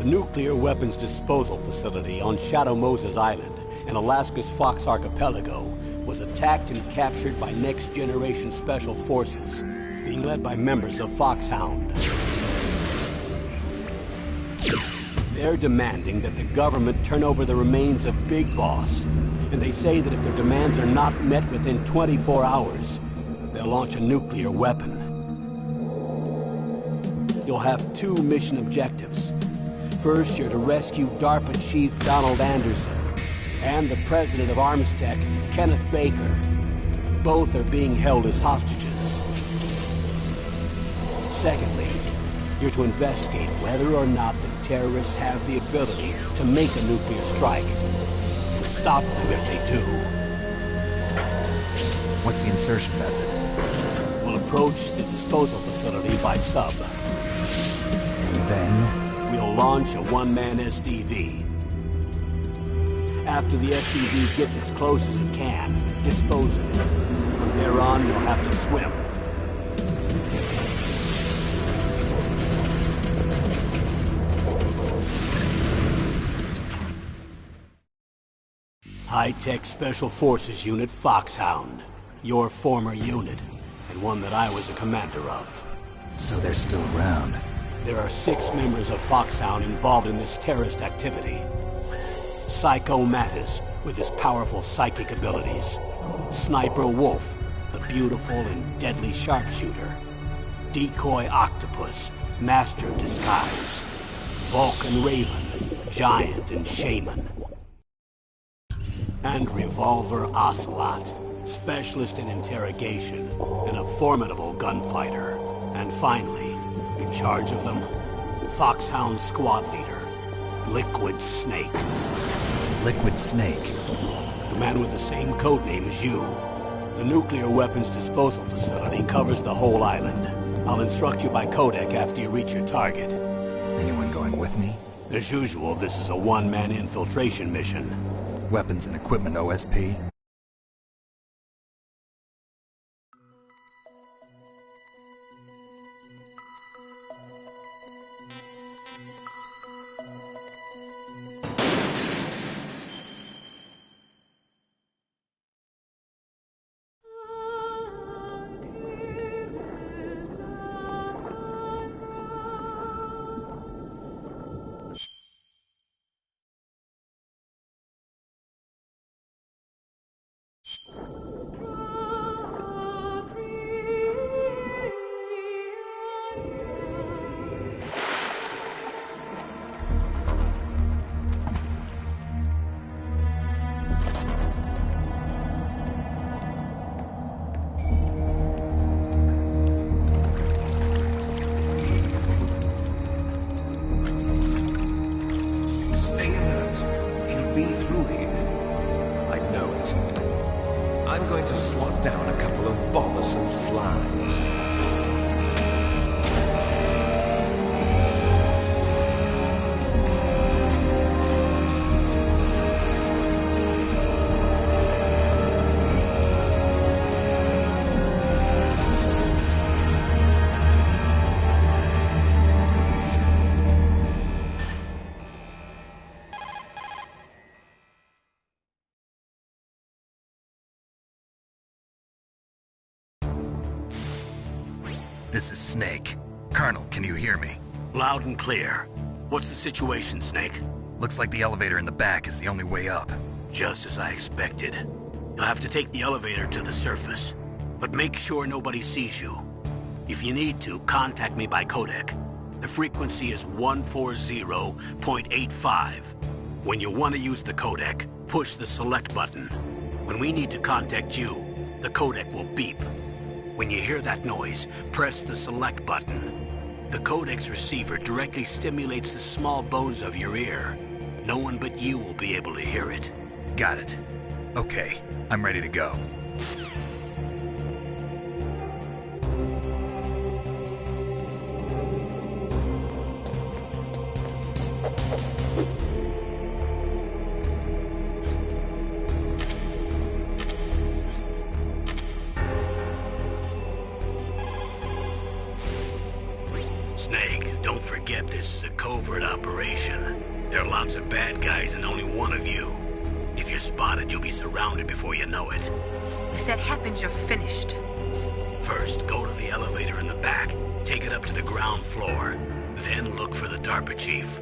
The nuclear weapons disposal facility on Shadow Moses Island in Alaska's Fox Archipelago was attacked and captured by next-generation special forces, being led by members of Foxhound. They're demanding that the government turn over the remains of Big Boss, and they say that if their demands are not met within 24 hours, they'll launch a nuclear weapon. You'll have two mission objectives. First, you're to rescue DARPA Chief Donald Anderson and the president of Armstech, Kenneth Baker. Both are being held as hostages. Secondly, you're to investigate whether or not the terrorists have the ability to make a nuclear strike, and stop them if they do. What's the insertion method? We'll approach the disposal facility by sub. And then? We'll launch a one-man SDV. After the SDV gets as close as it can, dispose of it. From there on, you'll have to swim. High-Tech Special Forces Unit Foxhound. Your former unit, and one that I was a commander of. So they're still around. There are 6 members of Foxhound involved in this terrorist activity. Psycho Mattis, with his powerful psychic abilities. Sniper Wolf, the beautiful and deadly sharpshooter. Decoy Octopus, master of disguise. Vulcan Raven, giant and shaman. And Revolver Ocelot, specialist in interrogation and a formidable gunfighter. And finally, in charge of them, Foxhound squad leader, Liquid Snake. Liquid Snake? The man with the same codename as you. The nuclear weapons disposal facility covers the whole island. I'll instruct you by codec after you reach your target. Anyone going with me? As usual, this is a one-man infiltration mission. Weapons and equipment OSP? I'm going to swat down a couple of bothersome flies. This is Snake. Colonel, can you hear me? Loud and clear. What's the situation, Snake? Looks like the elevator in the back is the only way up. Just as I expected. You'll have to take the elevator to the surface. But make sure nobody sees you. If you need to, contact me by codec. The frequency is 140.85. When you want to use the codec, push the select button. When we need to contact you, the codec will beep. When you hear that noise, press the select button. The codec's receiver directly stimulates the small bones of your ear. No one but you will be able to hear it. Got it. Okay, I'm ready to go. Snake, don't forget this is a code covert operation. There are lots of bad guys and only one of you. If you're spotted, you'll be surrounded before you know it. If that happens, you're finished. First, go to the elevator in the back. Take it up to the ground floor. Then look for the DARPA chief.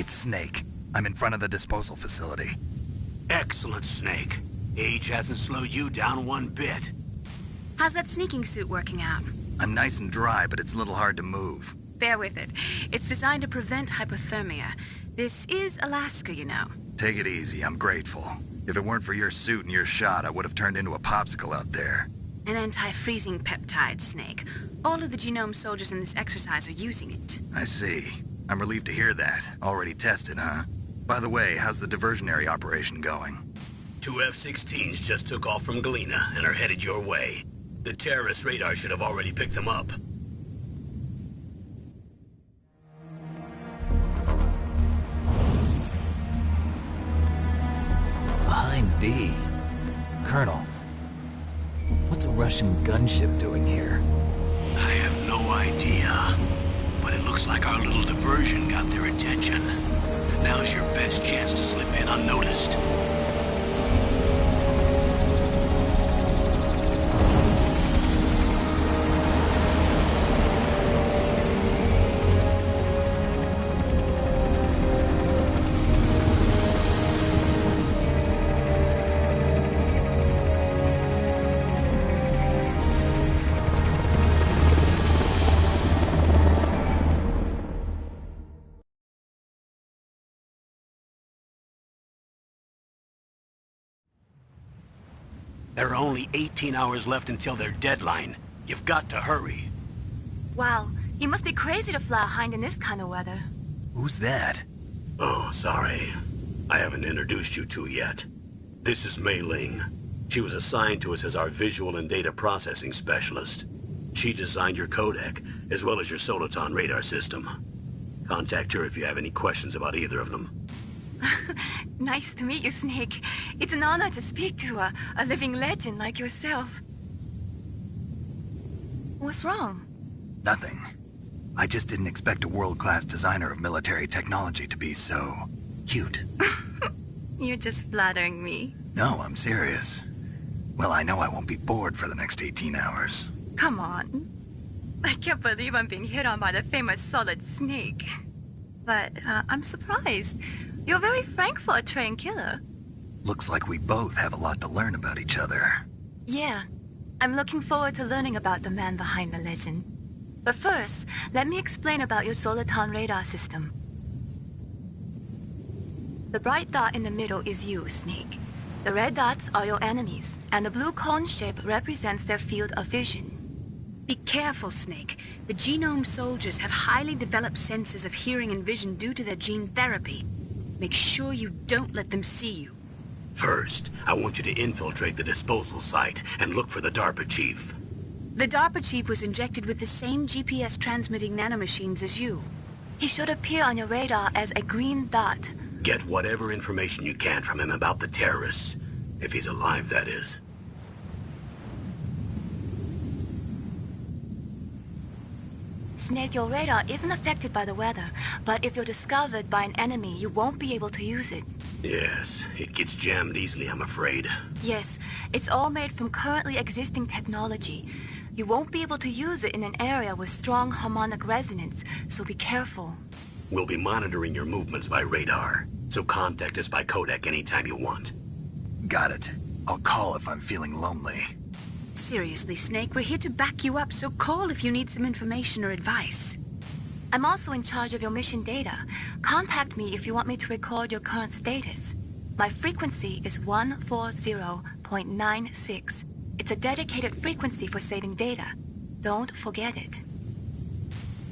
It's Snake. I'm in front of the disposal facility. Excellent, Snake. Age hasn't slowed you down one bit. How's that sneaking suit working out? I'm nice and dry, but it's a little hard to move. Bear with it. It's designed to prevent hypothermia. This is Alaska, you know. Take it easy, I'm grateful. If it weren't for your suit and your shot, I would have turned into a popsicle out there. An anti-freezing peptide, Snake. All of the genome soldiers in this exercise are using it. I see. I'm relieved to hear that. Already tested, huh? By the way, how's the diversionary operation going? 2 F-16s just took off from Galena and are headed your way. The terrorist radar should have already picked them up. Behind D. Colonel, what's a Russian gunship doing here? I have no idea, but it looks like our little diversion got their attention. Now's your best chance to slip in unnoticed. There are only 18 hours left until their deadline. You've got to hurry. Wow, you must be crazy to fly a hind in this kind of weather. Who's that? Oh, sorry. I haven't introduced you to yet. This is Mei Ling. She was assigned to us as our visual and data processing specialist. She designed your codec, as well as your Soliton radar system. Contact her if you have any questions about either of them. Nice to meet you, Snake. It's an honor to speak to a living legend like yourself. What's wrong? Nothing. I just didn't expect a world-class designer of military technology to be so cute. You're just flattering me. No, I'm serious. Well, I know I won't be bored for the next 18 hours. Come on. I can't believe I'm being hit on by the famous Solid Snake. But I'm surprised. You're very frank for a trained killer. Looks like we both have a lot to learn about each other. Yeah. I'm looking forward to learning about the man behind the legend. But first, let me explain about your Soliton radar system. The bright dot in the middle is you, Snake. The red dots are your enemies, and the blue cone shape represents their field of vision. Be careful, Snake. The genome soldiers have highly developed senses of hearing and vision due to their gene therapy. Make sure you don't let them see you. First, I want you to infiltrate the disposal site and look for the DARPA chief. The DARPA chief was injected with the same GPS-transmitting nanomachines as you. He should appear on your radar as a green dot. Get whatever information you can from him about the terrorists. If he's alive, that is. Snake, your radar isn't affected by the weather, but if you're discovered by an enemy, you won't be able to use it. Yes, it gets jammed easily, I'm afraid. Yes, it's all made from currently existing technology. You won't be able to use it in an area with strong harmonic resonance, so be careful. We'll be monitoring your movements by radar, so contact us by codec anytime you want. Got it. I'll call if I'm feeling lonely. Seriously, Snake, we're here to back you up, so call if you need some information or advice. I'm also in charge of your mission data. Contact me if you want me to record your current status. My frequency is 140.96. It's a dedicated frequency for saving data. Don't forget it.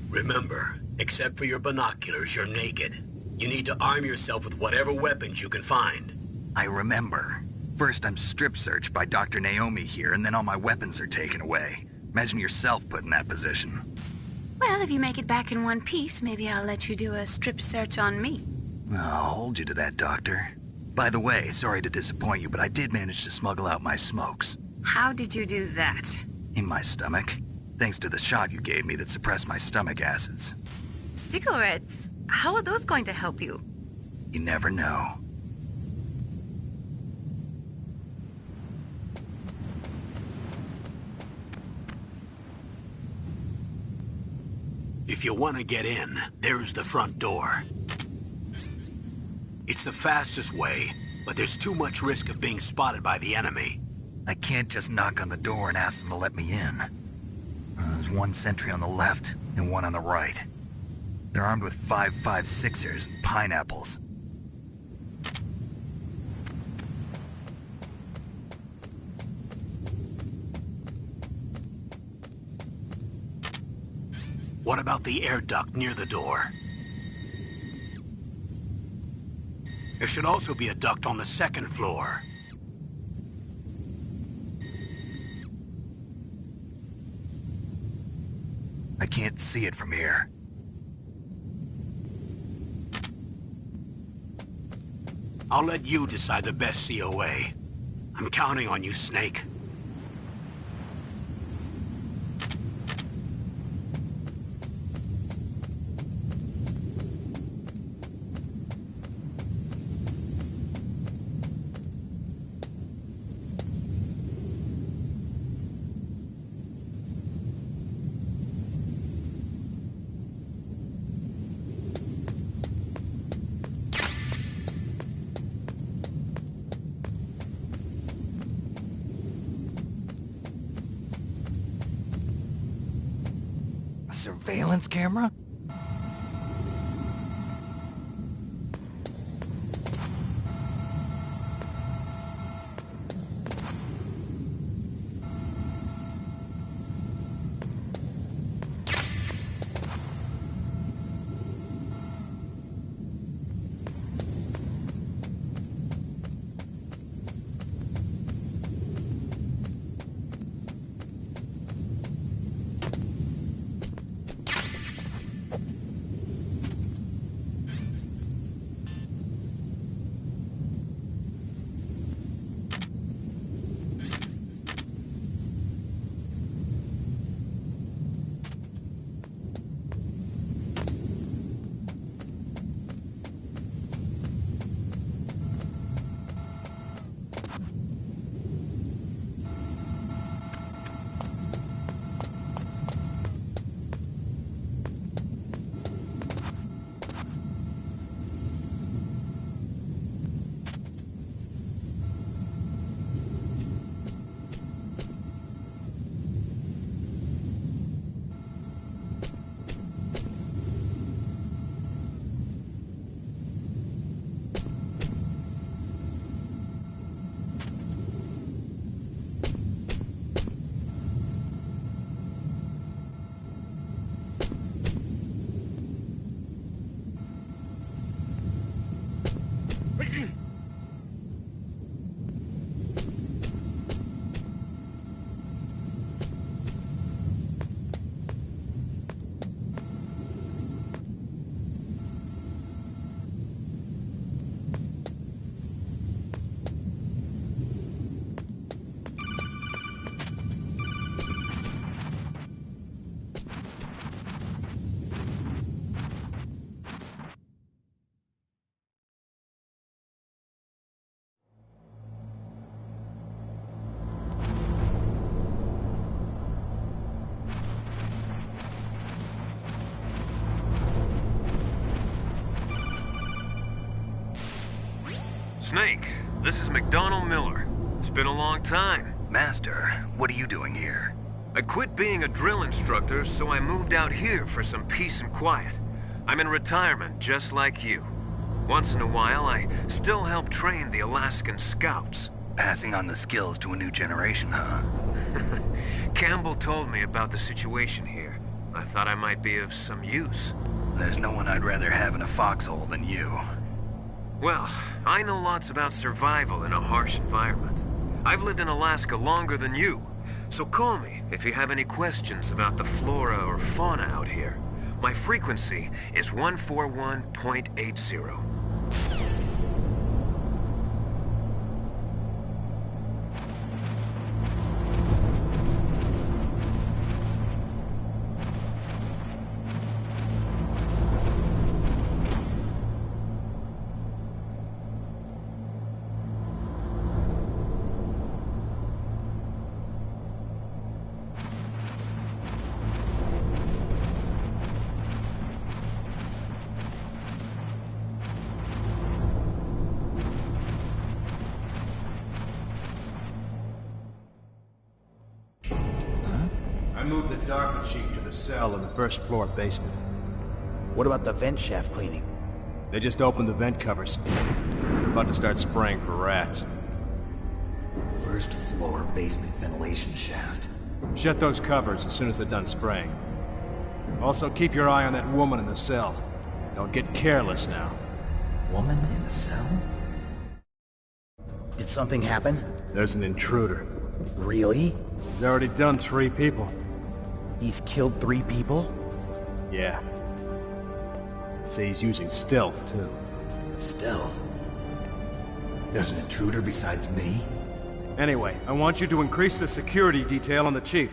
Remember, except for your binoculars, you're naked. You need to arm yourself with whatever weapons you can find. I remember. First, I'm strip searched by Dr. Naomi here, and then all my weapons are taken away. Imagine yourself put in that position. Well, if you make it back in one piece, maybe I'll let you do a strip search on me. I'll hold you to that, Doctor. By the way, sorry to disappoint you, but I did manage to smuggle out my smokes. How did you do that? In my stomach. Thanks to the shot you gave me that suppressed my stomach acids. Cigarettes? How are those going to help you? You never know. If you want to get in, there's the front door. It's the fastest way, but there's too much risk of being spotted by the enemy. I can't just knock on the door and ask them to let me in. There's one sentry on the left and one on the right. They're armed with 5.56ers and pineapples. What about the air duct near the door? There should also be a duct on the second floor. I can't see it from here. I'll let you decide the best COA. I'm counting on you, Snake. Surveillance camera? Snake, this is McDonald Miller. It's been a long time. Master, what are you doing here? I quit being a drill instructor, so I moved out here for some peace and quiet. I'm in retirement, just like you. Once in a while, I still help train the Alaskan Scouts. Passing on the skills to a new generation, huh? Campbell told me about the situation here. I thought I might be of some use. There's no one I'd rather have in a foxhole than you. Well, I know lots about survival in a harsh environment. I've lived in Alaska longer than you, so call me if you have any questions about the flora or fauna out here. My frequency is 141.80. Dark Chief to the cell in the first floor basement. What about the vent shaft cleaning? They just opened the vent covers. They're about to start spraying for rats. First floor basement ventilation shaft. Shut those covers as soon as they're done spraying. Also, keep your eye on that woman in the cell. Don't get careless now. Woman in the cell? Did something happen? There's an intruder. Really? He's already done 3 people. He's killed 3 people? Yeah. Say he's using stealth, too. Stealth? There's an intruder besides me? Anyway, I want you to increase the security detail on the Chief.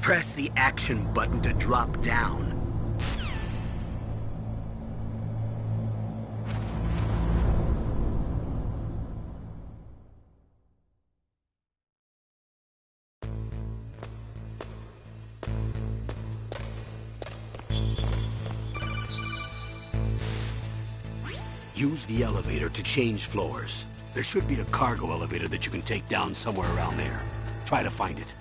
Press the action button to drop down. Use the elevator to change floors. There should be a cargo elevator that you can take down somewhere around there. Try to find it.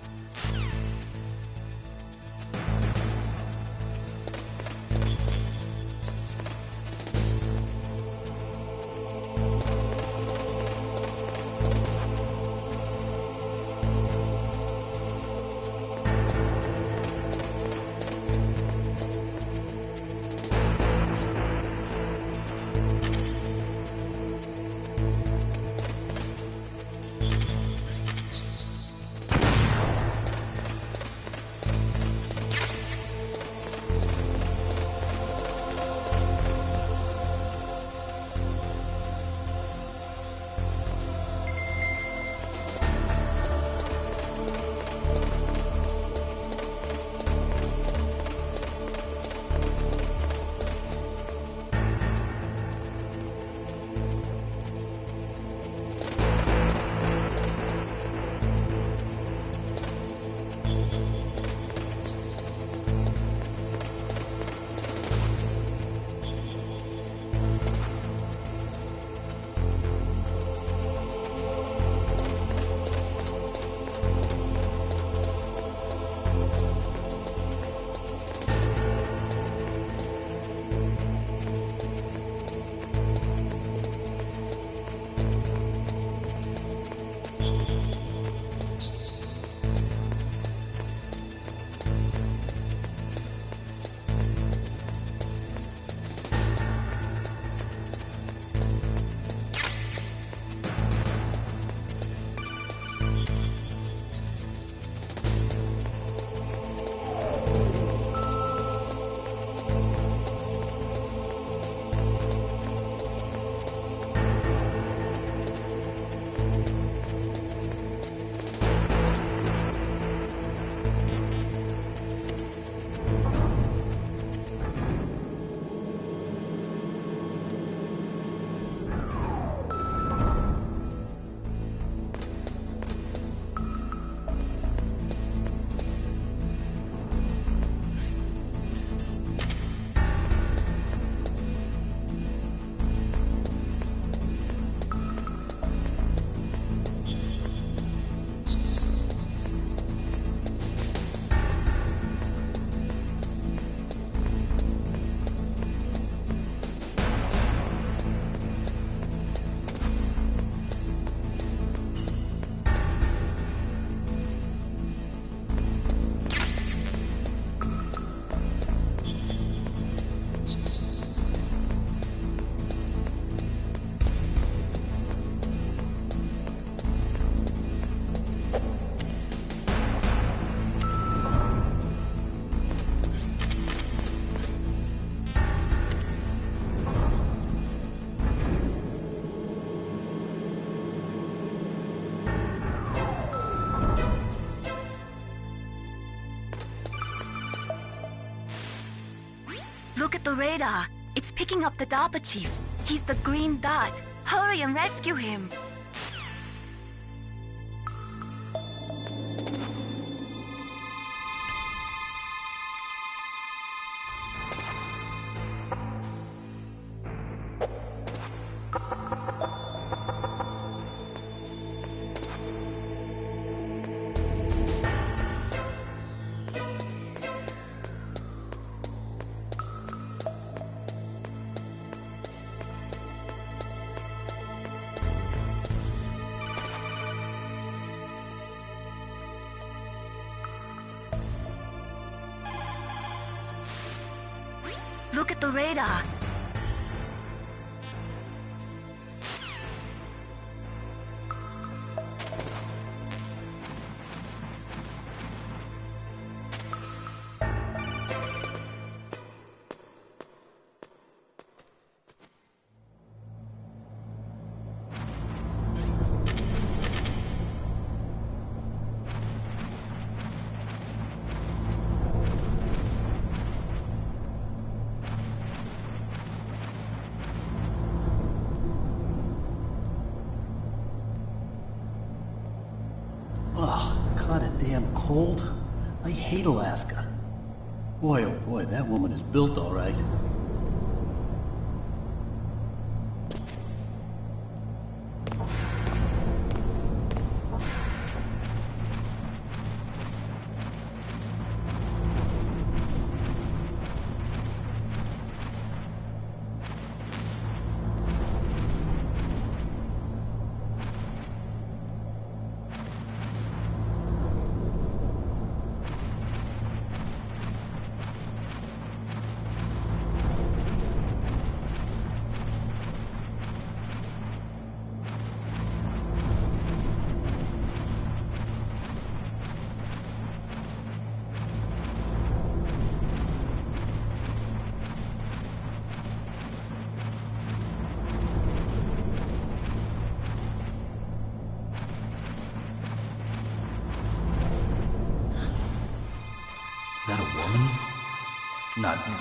at the radar. It's picking up the DARPA chief. He's the green dot. Hurry and rescue him. Look at the radar. Kinda damn cold. I hate Alaska. Boy, oh boy, that woman is built all right. Is that a woman? Not him.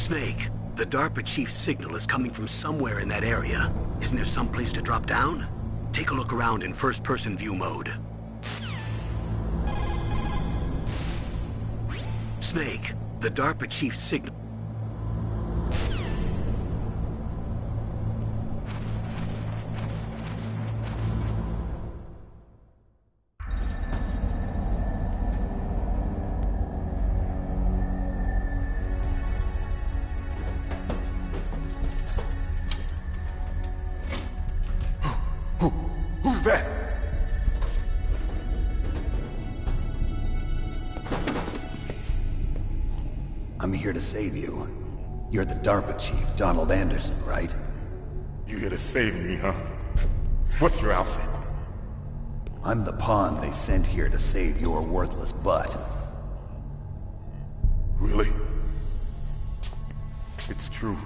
Snake, the DARPA chief's signal is coming from somewhere in that area. Isn't there some place to drop down? Take a look around in first-person view mode. Snake, the DARPA chief's signal... Who's that? I'm here to save you. You're the DARPA chief, Donald Anderson, right? You here to save me, huh? What's your outfit? I'm the pawn they sent here to save your worthless butt. Really? It's true.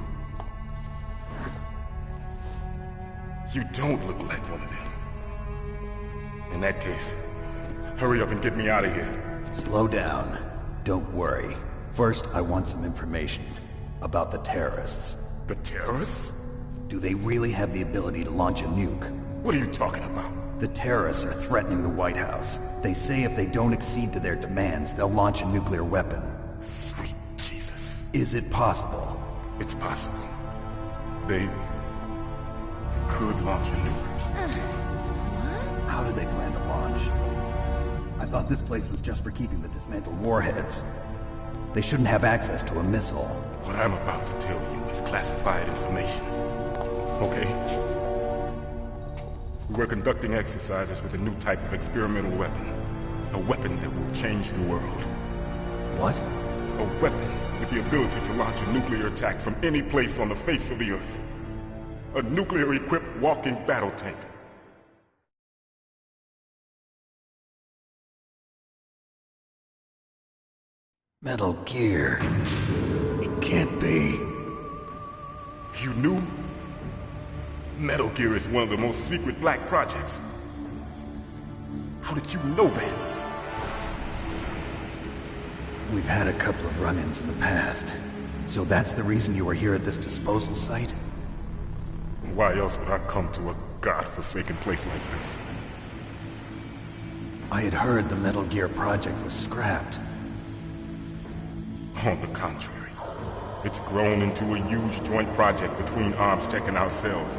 You don't look like one of them. In that case, hurry up and get me out of here. Slow down. Don't worry. First, I want some information about the terrorists. The terrorists? Do they really have the ability to launch a nuke? What are you talking about? The terrorists are threatening the White House. They say if they don't accede to their demands, they'll launch a nuclear weapon. Sweet Jesus. Is it possible? It's possible. They could launch a nuke. How do they plan to launch? I thought this place was just for keeping the dismantled warheads. They shouldn't have access to a missile. What I'm about to tell you is classified information. Okay? We were conducting exercises with a new type of experimental weapon. A weapon that will change the world. What? A weapon with the ability to launch a nuclear attack from any place on the face of the Earth. A nuclear-equipped walking battle tank. Metal Gear. It can't be. You knew? Metal Gear is one of the most secret black projects. How did you know that? We've had a couple of run-ins in the past. So that's the reason you were here at this disposal site? Why else would I come to a godforsaken place like this? I had heard the Metal Gear project was scrapped. On the contrary, it's grown into a huge joint project between ArmsTech and ourselves.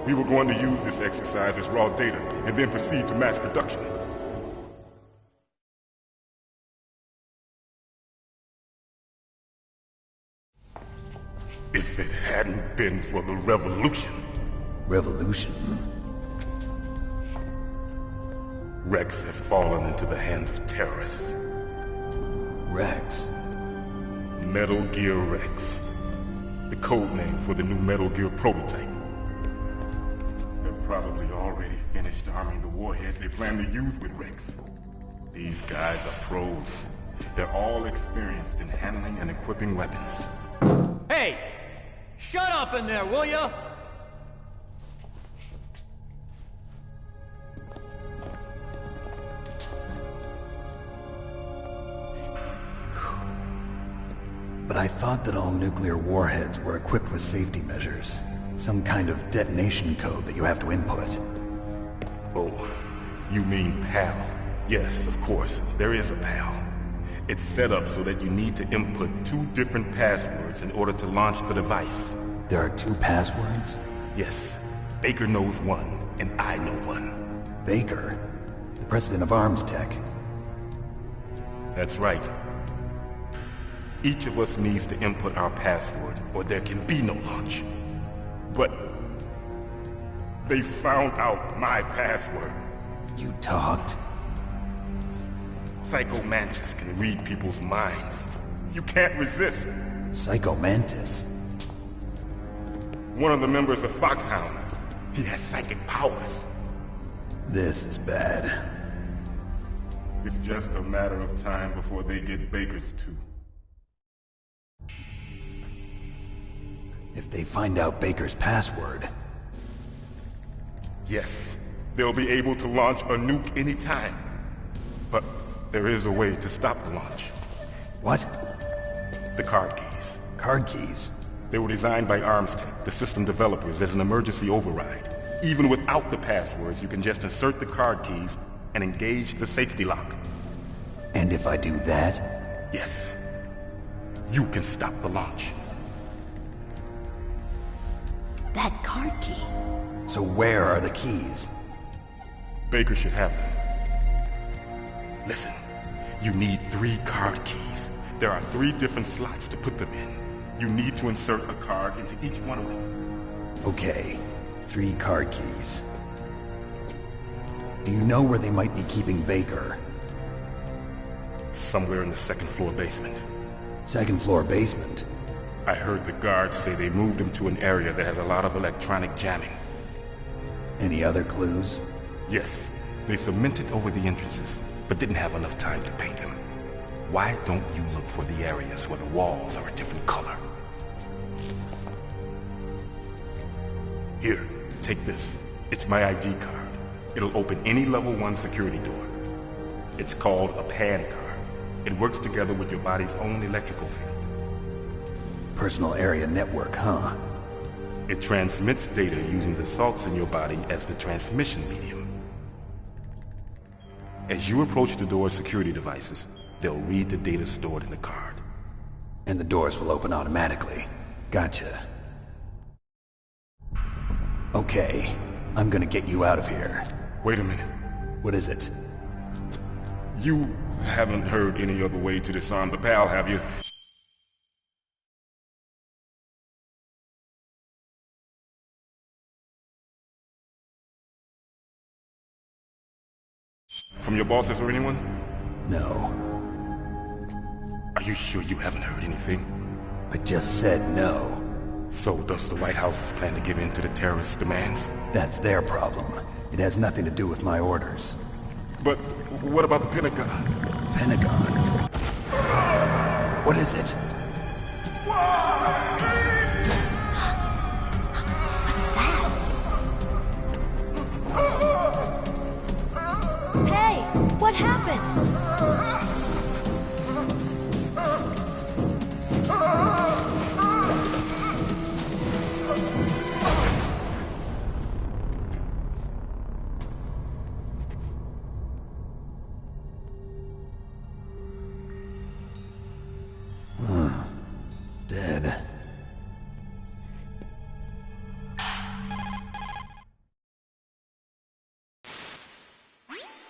We were going to use this exercise as raw data and then proceed to mass production. If it hadn't been for the revolution... Revolution? Rex has fallen into the hands of terrorists. Rex? Metal Gear Rex. The code name for the new Metal Gear prototype. They're probably already finished arming the warhead they plan to use with Rex. These guys are pros. They're all experienced in handling and equipping weapons. Hey! Shut up in there, will ya? But I thought that all nuclear warheads were equipped with safety measures. Some kind of detonation code that you have to input. Oh, you mean PAL? Yes, of course, there is a PAL. It's set up so that you need to input 2 different passwords in order to launch the device. There are 2 passwords? Yes. Baker knows one, and I know one. Baker? The president of ArmsTech? That's right. Each of us needs to input our password, or there can be no launch. But they found out my password. You talked? Psycho Mantis can read people's minds. You can't resist. Psycho Mantis? One of the members of Foxhound. He has psychic powers. This is bad. It's just a matter of time before they get Baker's too. If they find out Baker's password... Yes, they'll be able to launch a nuke anytime. But there is a way to stop the launch. What? The card keys. Card keys? They were designed by Armstech, the system developers, as an emergency override. Even without the passwords, you can just insert the card keys and engage the safety lock. And if I do that? Yes. You can stop the launch. That card key. So where are the keys? Baker should have them. Listen, you need 3 card keys. There are 3 different slots to put them in. You need to insert a card into each one of them. Okay, 3 card keys. Do you know where they might be keeping Baker? Somewhere in the 2nd floor basement. 2nd floor basement? I heard the guards say they moved him to an area that has a lot of electronic jamming. Any other clues? Yes, they cemented over the entrances, but didn't have enough time to paint them. Why don't you look for the areas where the walls are a different color? Here, take this. It's my ID card. It'll open any level 1 security door. It's called a PAN card. It works together with your body's own electrical field. Personal area network, huh? It transmits data using the salts in your body as the transmission medium. As you approach the door's security devices, they'll read the data stored in the card. And the doors will open automatically. Gotcha. Okay, I'm gonna get you out of here. Wait a minute. What is it? You haven't heard any other way to disarm the PAL, have you? From your bosses or anyone? No. Are you sure you haven't heard anything? I just said no. So does the White House plan to give in to the terrorists' demands? That's their problem. It has nothing to do with my orders. But what about the Pentagon? Pentagon? What is it? Hey, what happened? Dead.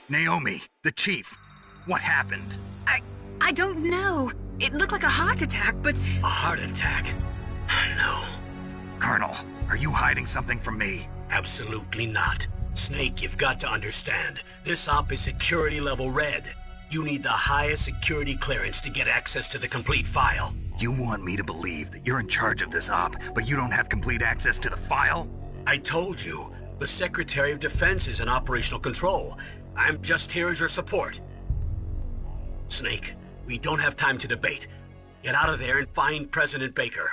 Naomi, the chief. What happened? I don't know. It looked like a heart attack, but... A heart attack? No. Colonel, are you hiding something from me? Absolutely not. Snake, you've got to understand. This op is security level red. You need the highest security clearance to get access to the complete file. You want me to believe that you're in charge of this op, but you don't have complete access to the file? I told you, the Secretary of Defense is in operational control. I'm just here as your support. Snake, we don't have time to debate. Get out of there and find President Baker.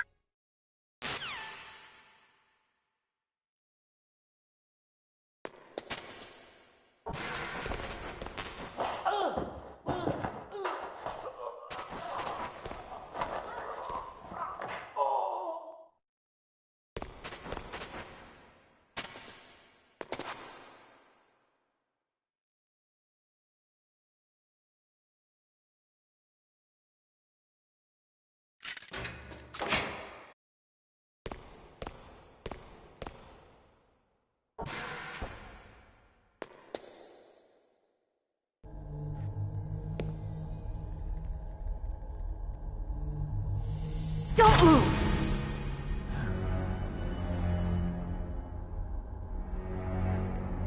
Don't move!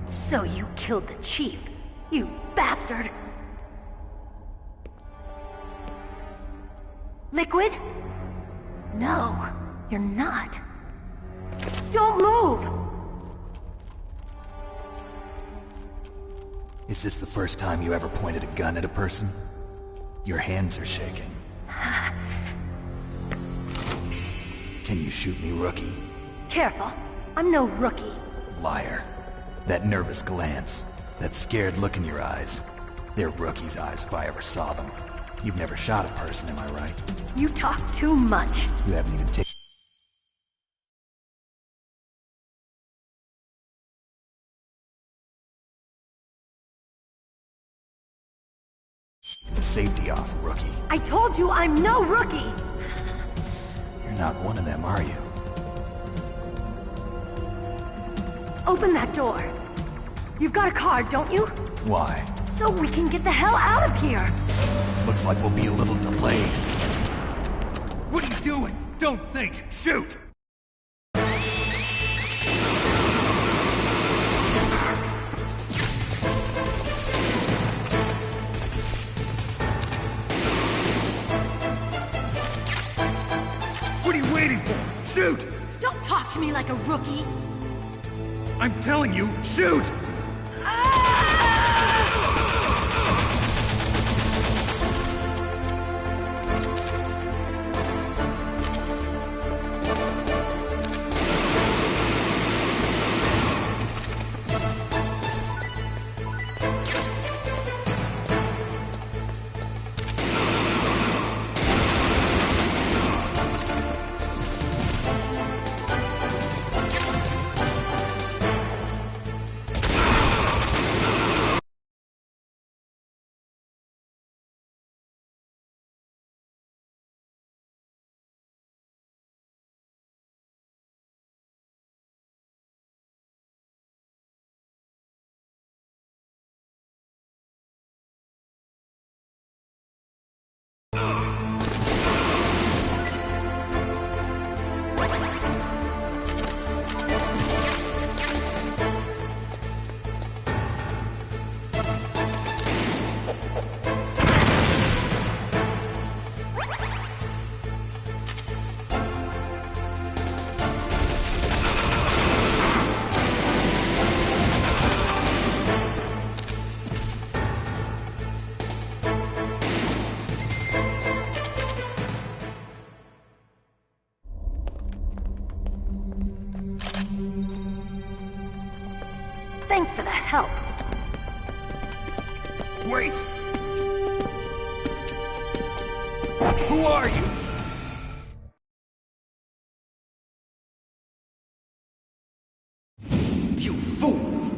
So you killed the chief, you bastard! Liquid? No, you're not. Don't move! Is this the first time you ever pointed a gun at a person? Your hands are shaking. Can you shoot me, rookie? Careful, I'm no rookie. Liar. That nervous glance, that scared look in your eyes. They're rookie's eyes if I ever saw them. You've never shot a person, am I right? You talk too much. You haven't even taken the safety off, rookie. I told you I'm no rookie! You're not one of them, are you? Open that door. You've got a card, don't you? Why? So we can get the hell out of here! Looks like we'll be a little delayed. What are you doing? Don't think! Shoot! What are you waiting for? Shoot! Don't talk to me like a rookie. I'm telling you, shoot! Thanks for the help. Wait! Who are you? You fool!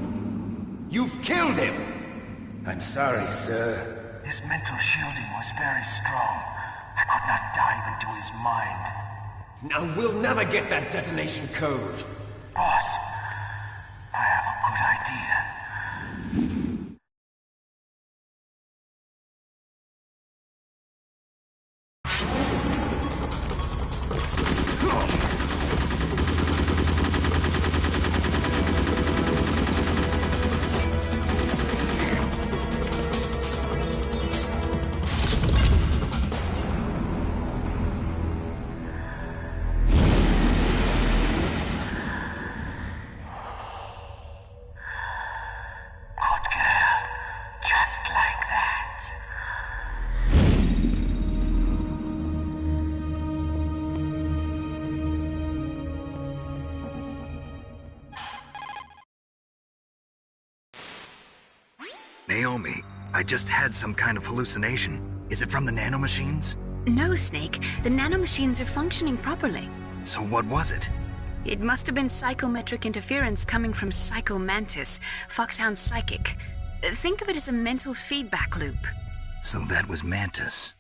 You've killed him! I'm sorry, sir. His mental shielding was very strong. I could not dive into his mind. Now we'll never get that detonation code. Boss, I have a good idea. Naomi, I just had some kind of hallucination. Is it from the nanomachines? No, Snake. The nanomachines are functioning properly. So what was it? It must have been psychometric interference coming from Psycho Mantis, Foxhound's psychic. Think of it as a mental feedback loop. So that was Mantis.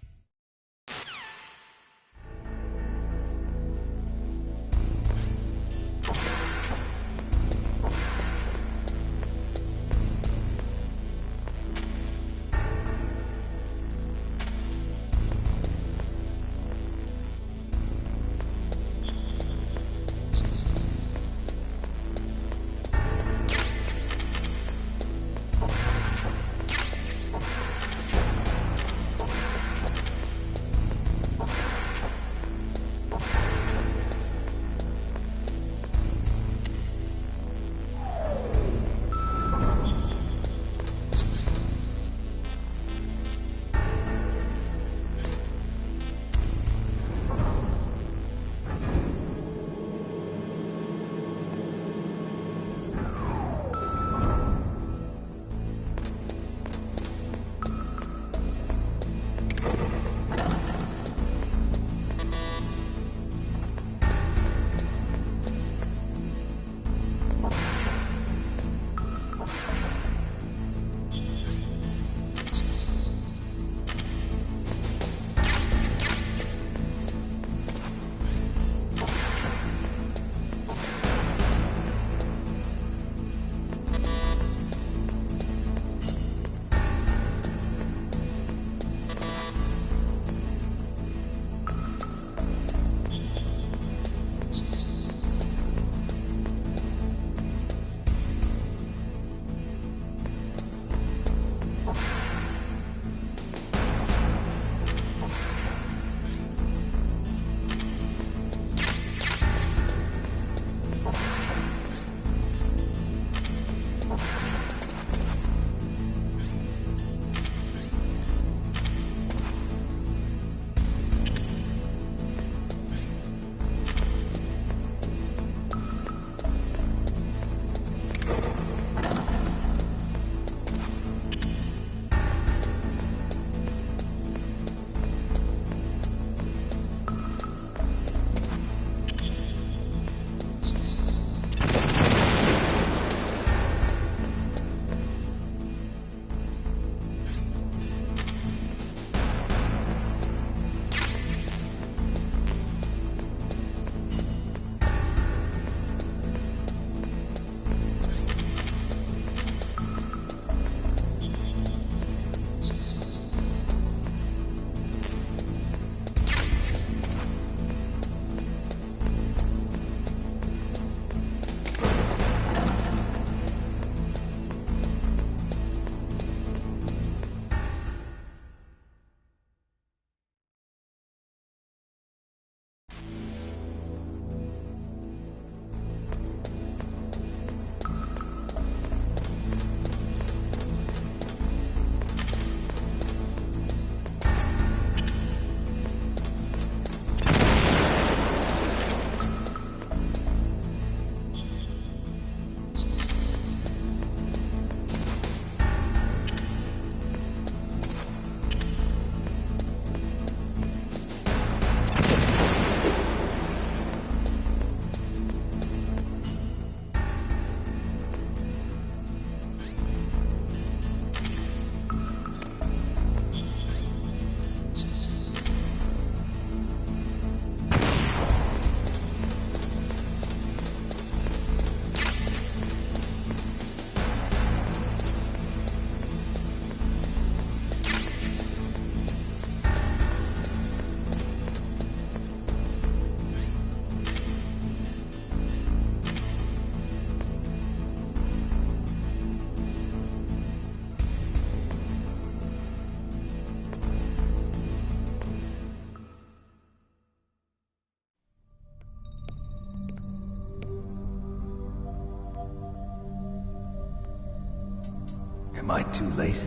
Am I too late?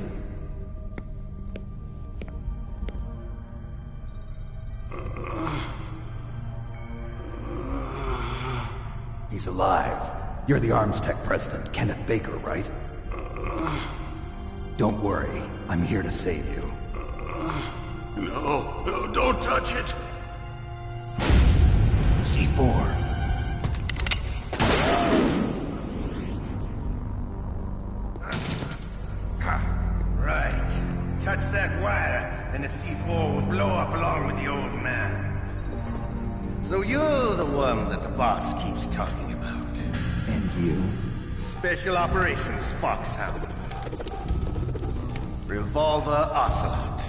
He's alive. You're the Arms Tech president, Kenneth Baker, right? Don't worry. I'm here to save you. No, don't touch it! C4. Right. Touch that wire, and the C4 will blow up along with the old man. So you're the one that the boss keeps talking about. And you? Special Operations Foxhound. Revolver Ocelot.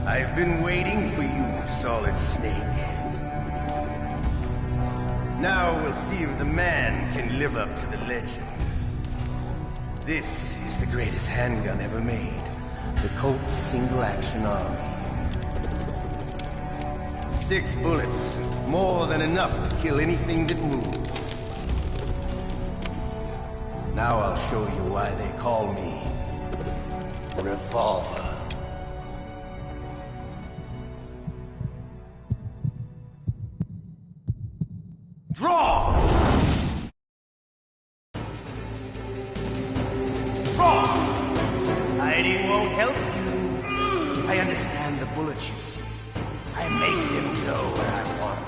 I've been waiting for you, Solid Snake. Now we'll see if the man can live up to the legend. This is the greatest handgun ever made. The Colt Single Action Army. 6 bullets, more than enough to kill anything that moves. Now I'll show you why they call me Revolver. Draw! Draw! Hiding won't help you. I understand the bullets you see. I make them go where I want.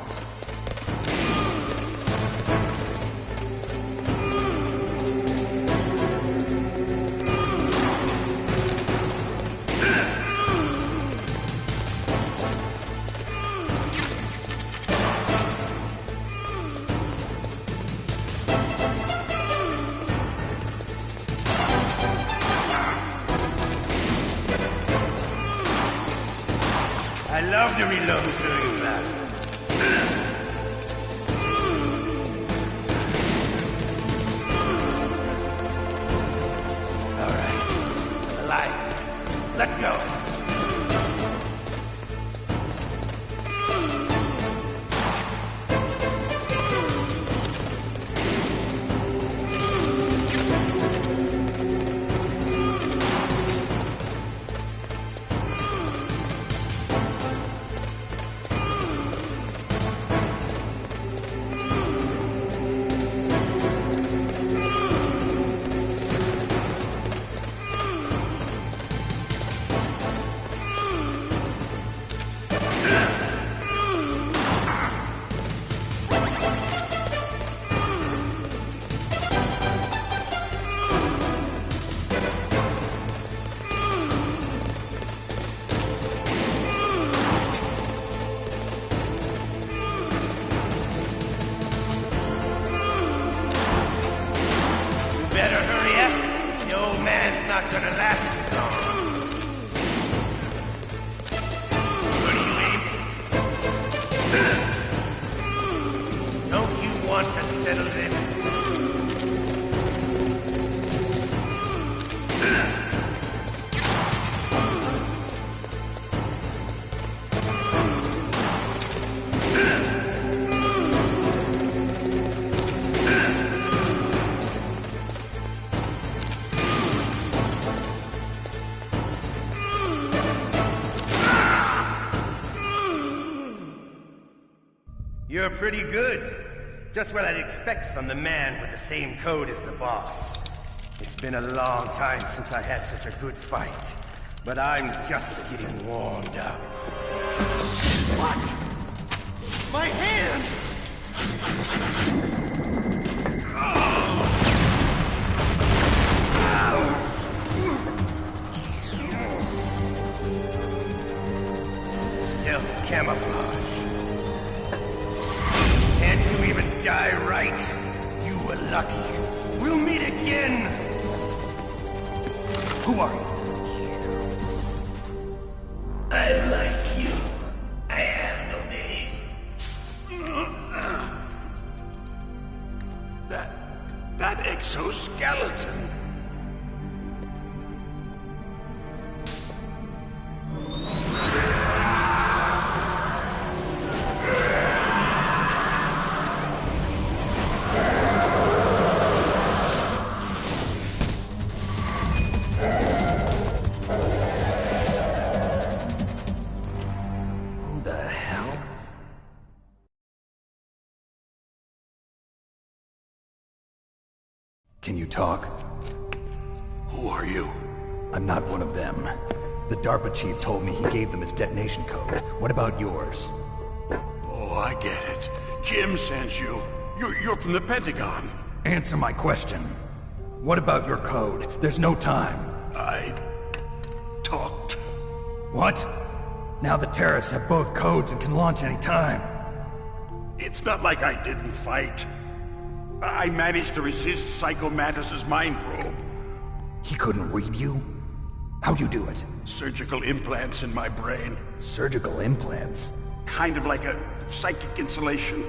I love to reload during battle. All right, alive. Let's go. Not gonna last too long. What do you aim? Don't you want to settle this? You're pretty good. Just what I'd expect from the man with the same code as the boss. It's been a long time since I had such a good fight, but I'm just getting warmed up. What? My hand! Stealth camouflage. Can't you even die right? You were lucky. We'll meet again! Who are you? I like you. I have no name. That exoskeleton. Can you talk? Who are you? I'm not one of them. The DARPA chief told me he gave them his detonation code. What about yours? Oh, I get it. Jim sent you. You're from the Pentagon. Answer my question. What about your code? There's no time. I talked. What? Now the terrorists have both codes and can launch any time. It's not like I didn't fight. I managed to resist Psycho Mantis's mind probe. He couldn't read you? How'd you do it? Surgical implants in my brain. Surgical implants? Kind of like a psychic insulation.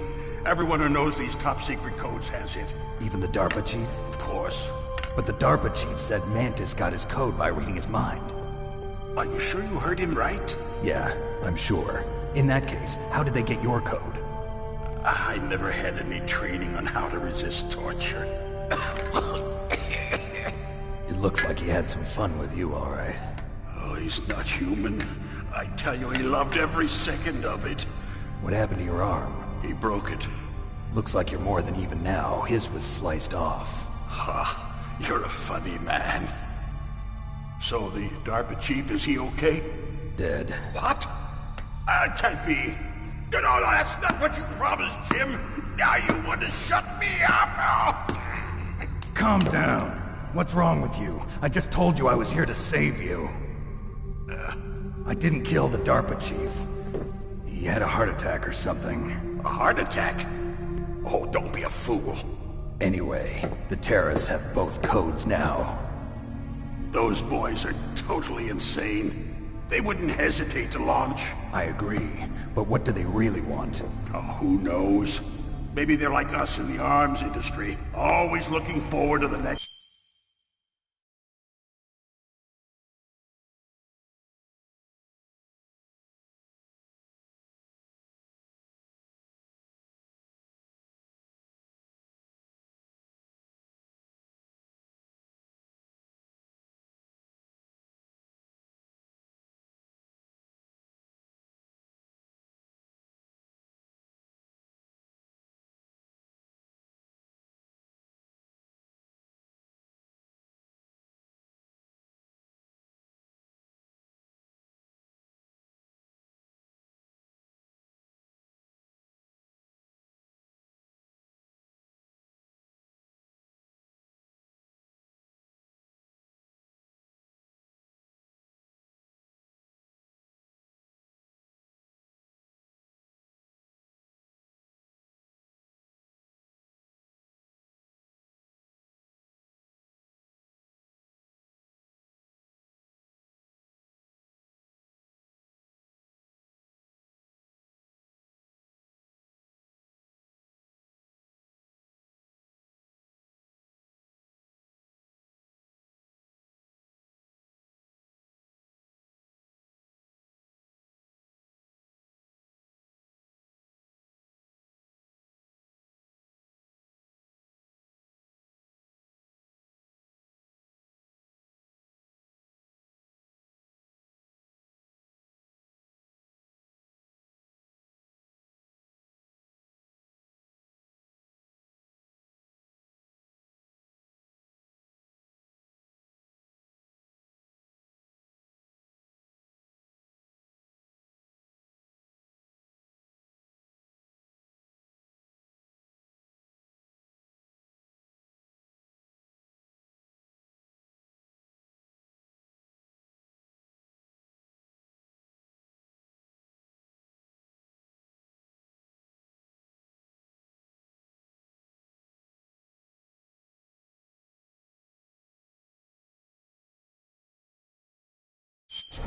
Everyone who knows these top-secret codes has it. Even the DARPA chief? Of course. But the DARPA chief said Mantis got his code by reading his mind. Are you sure you heard him right? Yeah, I'm sure. In that case, how did they get your code? I never had any training on how to resist torture. It looks like he had some fun with you, all right. Oh, he's not human. I tell you, he loved every second of it. What happened to your arm? He broke it. Looks like you're more than even now. His was sliced off. Ha, you're a funny man. So the DARPA chief, is he okay? Dead. What? Can't be. No, that's not what you promised, Jim. Now you want to shut me up? Calm down. What's wrong with you? I just told you I was here to save you. I didn't kill the DARPA chief. He had a heart attack or something. A heart attack? Oh, don't be a fool. Anyway, the terrorists have both codes now. Those boys are totally insane. They wouldn't hesitate to launch. I agree, but what do they really want? Oh, who knows? Maybe they're like us in the arms industry, always looking forward to the next...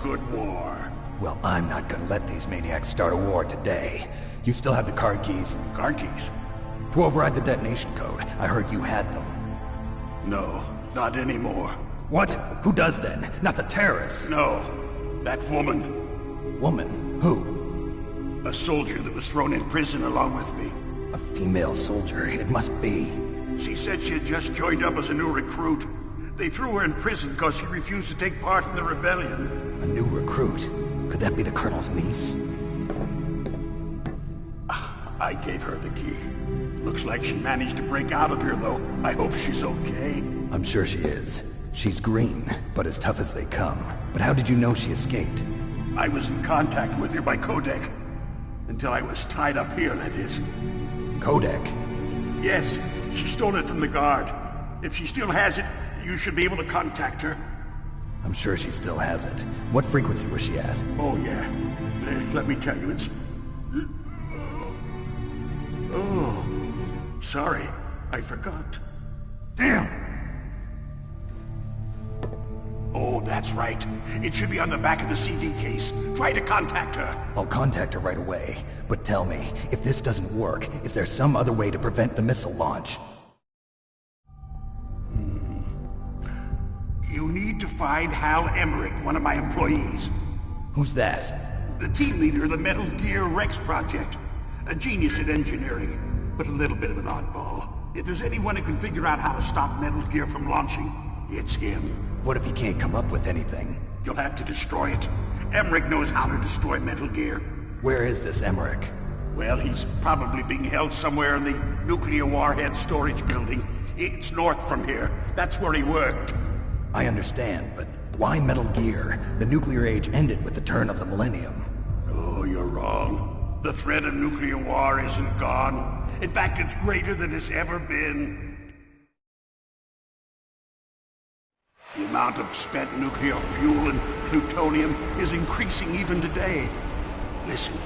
Good war. Well, I'm not gonna let these maniacs start a war today. You still have the card keys? Card keys? To override the detonation code. I heard you had them. No, not anymore. What? Who does then? Not the terrorists? No, that woman. Woman? Who? A soldier that was thrown in prison along with me. A female soldier, it must be. She said she had just joined up as a new recruit. They threw her in prison because she refused to take part in the rebellion. A new recruit? Could that be the Colonel's niece? I gave her the key. Looks like she managed to break out of here, though. I hope she's okay. I'm sure she is. She's green, but as tough as they come. But how did you know she escaped? I was in contact with her by codec. Until I was tied up here, that is. Codec? Yes, she stole it from the guard. If she still has it, you should be able to contact her. I'm sure she still has it. What frequency was she at? Oh, yeah. Let me tell you, it's... Oh, sorry. I forgot. Damn! Oh, that's right. It should be on the back of the CD case. Try to contact her. I'll contact her right away. But tell me, if this doesn't work, is there some other way to prevent the missile launch? You need to find Hal Emmerich, one of my employees. Who's that? The team leader of the Metal Gear Rex project. A genius at engineering, but a little bit of an oddball. If there's anyone who can figure out how to stop Metal Gear from launching, it's him. What if he can't come up with anything? You'll have to destroy it. Emmerich knows how to destroy Metal Gear. Where is this Emmerich? Well, he's probably being held somewhere in the nuclear warhead storage building. It's north from here. That's where he worked. I understand, but why Metal Gear? The nuclear age ended with the turn of the millennium. Oh, you're wrong. The threat of nuclear war isn't gone. In fact, it's greater than it's ever been. The amount of spent nuclear fuel and plutonium is increasing even today. Listen,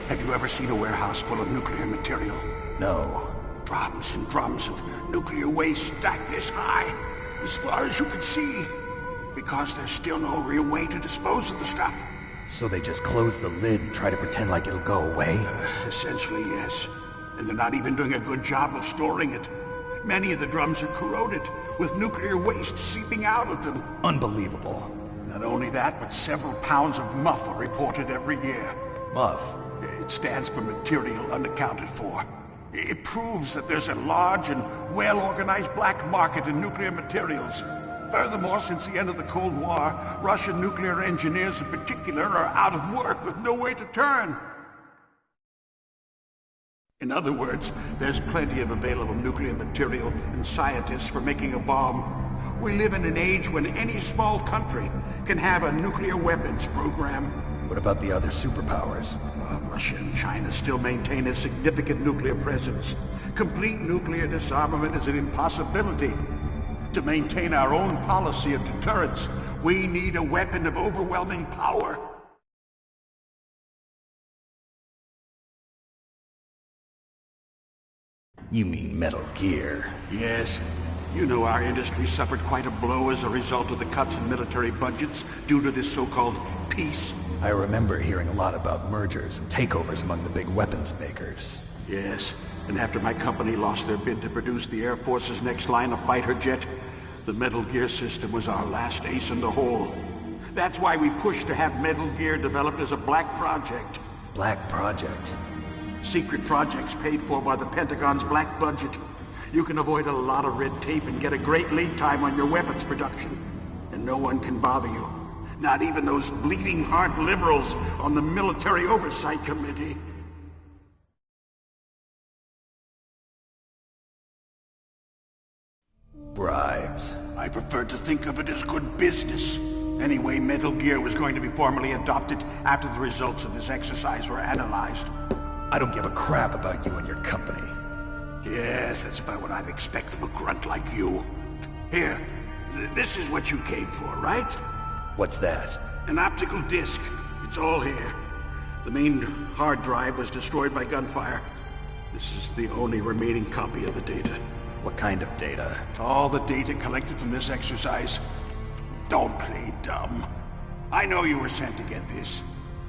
have you ever seen a warehouse full of nuclear material? No. Drums and drums of nuclear waste stacked this high, as far as you can see, because there's still no real way to dispose of the stuff. So they just close the lid and try to pretend like it'll go away? Essentially, yes. And they're not even doing a good job of storing it. Many of the drums are corroded, with nuclear waste seeping out of them. Unbelievable. Not only that, but several pounds of MUF are reported every year. MUF? It stands for material unaccounted for. It proves that there's a large and well-organized black market in nuclear materials. Furthermore, since the end of the Cold War, Russian nuclear engineers in particular are out of work with no way to turn. In other words, there's plenty of available nuclear material and scientists for making a bomb. We live in an age when any small country can have a nuclear weapons program. What about the other superpowers? Russia and China still maintain a significant nuclear presence. Complete nuclear disarmament is an impossibility. To maintain our own policy of deterrence, we need a weapon of overwhelming power. You mean Metal Gear? Yes. You know our industry suffered quite a blow as a result of the cuts in military budgets due to this so-called peace. I remember hearing a lot about mergers and takeovers among the big weapons makers. Yes, and after my company lost their bid to produce the Air Force's next line of fighter jet, the Metal Gear system was our last ace in the hole. That's why we pushed to have Metal Gear developed as a black project. Black project? Secret projects paid for by the Pentagon's black budget. You can avoid a lot of red tape and get a great lead time on your weapons production. And no one can bother you. Not even those bleeding heart liberals on the Military Oversight Committee. Bribes. I prefer to think of it as good business. Anyway, Metal Gear was going to be formally adopted after the results of this exercise were analyzed. I don't give a crap about you and your company. Yes, that's about what I'd expect from a grunt like you. Here, this is what you came for, right? What's that? An optical disc. It's all here. The main hard drive was destroyed by gunfire. This is the only remaining copy of the data. What kind of data? All the data collected from this exercise. Don't play dumb. I know you were sent to get this.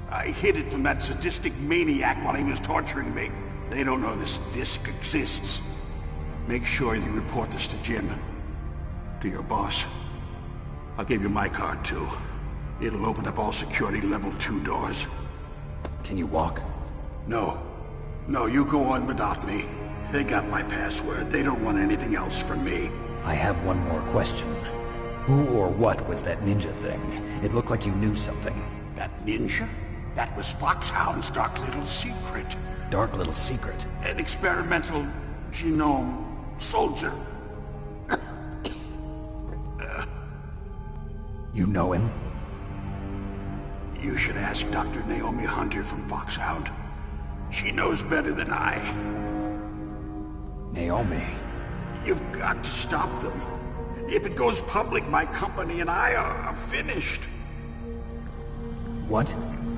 I hid it from that sadistic maniac while he was torturing me. They don't know this disc exists. Make sure you report this to Jim. To your boss. I'll give you my card, too. It'll open up all security level 2 doors. Can you walk? No. No, you go on without me. They got my password. They don't want anything else from me. I have one more question. Who or what was that ninja thing? It looked like you knew something. That ninja? That was Foxhound's dark little secret. Dark little secret? An experimental genome soldier. You know him? You should ask Dr. Naomi Hunter from Foxhound. She knows better than I. Naomi? You've got to stop them. If it goes public, my company and I are finished. What?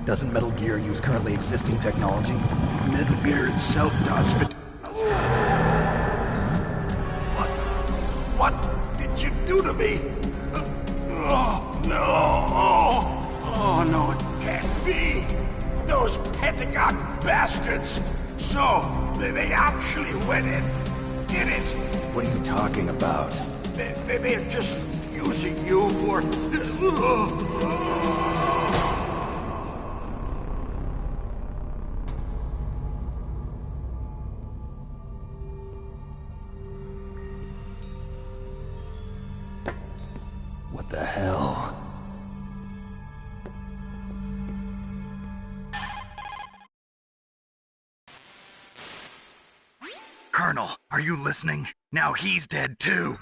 Doesn't Metal Gear use currently existing technology? Metal Gear itself does, but... What did you do to me? Oh, no. Oh, no, it can't be. Those Pentagon bastards. So, they actually went and did it. What are you talking about? They're just using you for... What the hell? Colonel, are you listening? Now he's dead too.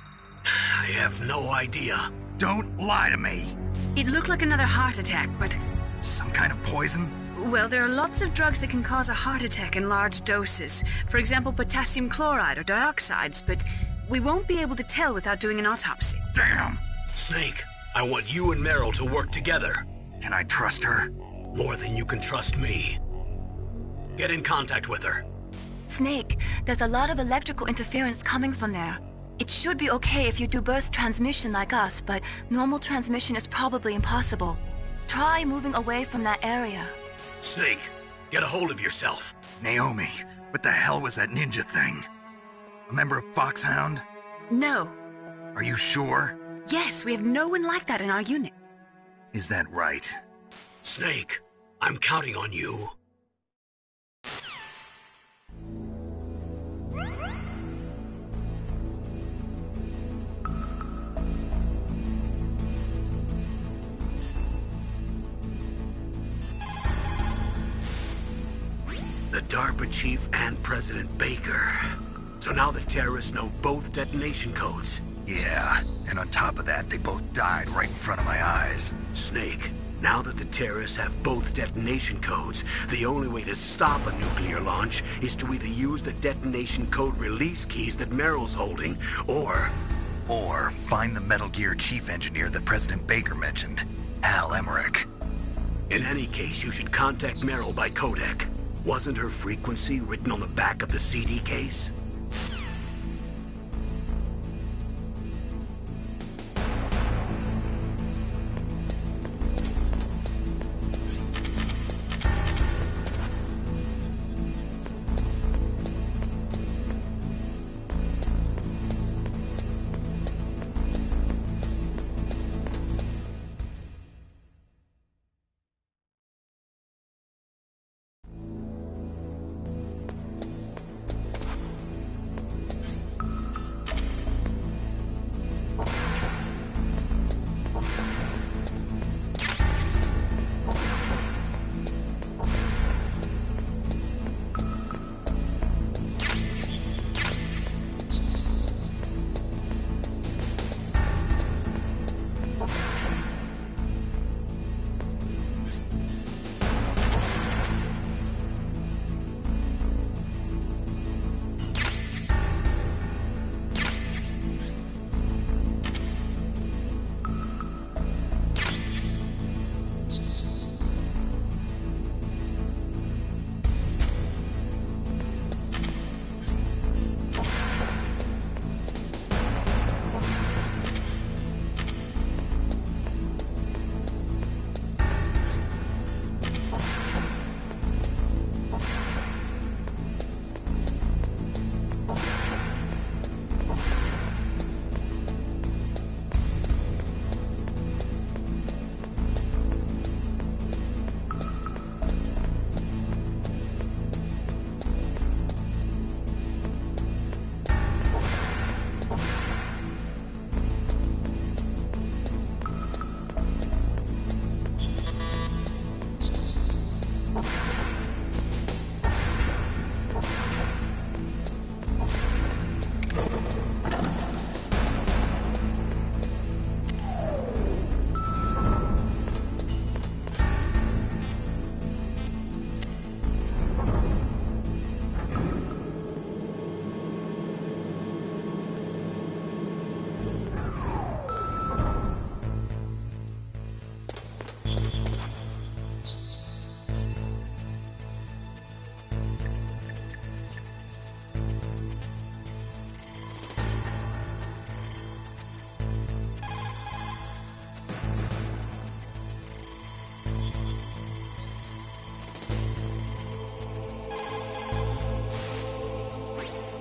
I have no idea. Don't lie to me. It looked like another heart attack, but... Some kind of poison? Well, there are lots of drugs that can cause a heart attack in large doses. For example, potassium chloride or dioxides, but we won't be able to tell without doing an autopsy. Damn! Snake, I want you and Meryl to work together. Can I trust her? More than you can trust me. Get in contact with her. Snake, there's a lot of electrical interference coming from there. It should be okay if you do burst transmission like us, but normal transmission is probably impossible. Try moving away from that area. Snake, get a hold of yourself. Naomi, what the hell was that ninja thing? A member of Foxhound? No. Are you sure? Yes, we have no one like that in our unit. Is that right? Snake, I'm counting on you. The DARPA chief and President Baker. So now the terrorists know both detonation codes. Yeah, and on top of that, they both died right in front of my eyes. Snake, now that the terrorists have both detonation codes, the only way to stop a nuclear launch is to either use the detonation code release keys that Meryl's holding, or find the Metal Gear chief engineer that President Baker mentioned, Hal Emmerich. In any case, you should contact Meryl by codec. Wasn't her frequency written on the back of the CD case?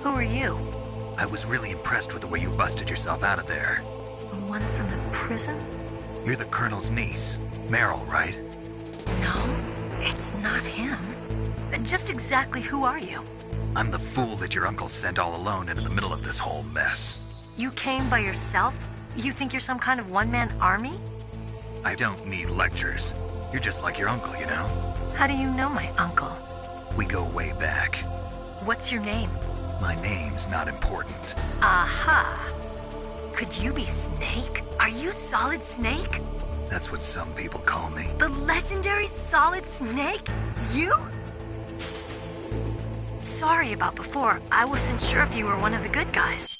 Who are you? I was really impressed with the way you busted yourself out of there. The one from the prison? You're the Colonel's niece, Meryl, right? No, it's not him. Just exactly who are you? I'm the fool that your uncle sent all alone into the middle of this whole mess. You came by yourself? You think you're some kind of one-man army? I don't need lectures. You're just like your uncle, you know? How do you know my uncle? We go way back. What's your name? My name's not important. Aha! Could you be Snake? Are you Solid Snake? That's what some people call me. The legendary Solid Snake? You? Sorry about before. I wasn't sure if you were one of the good guys.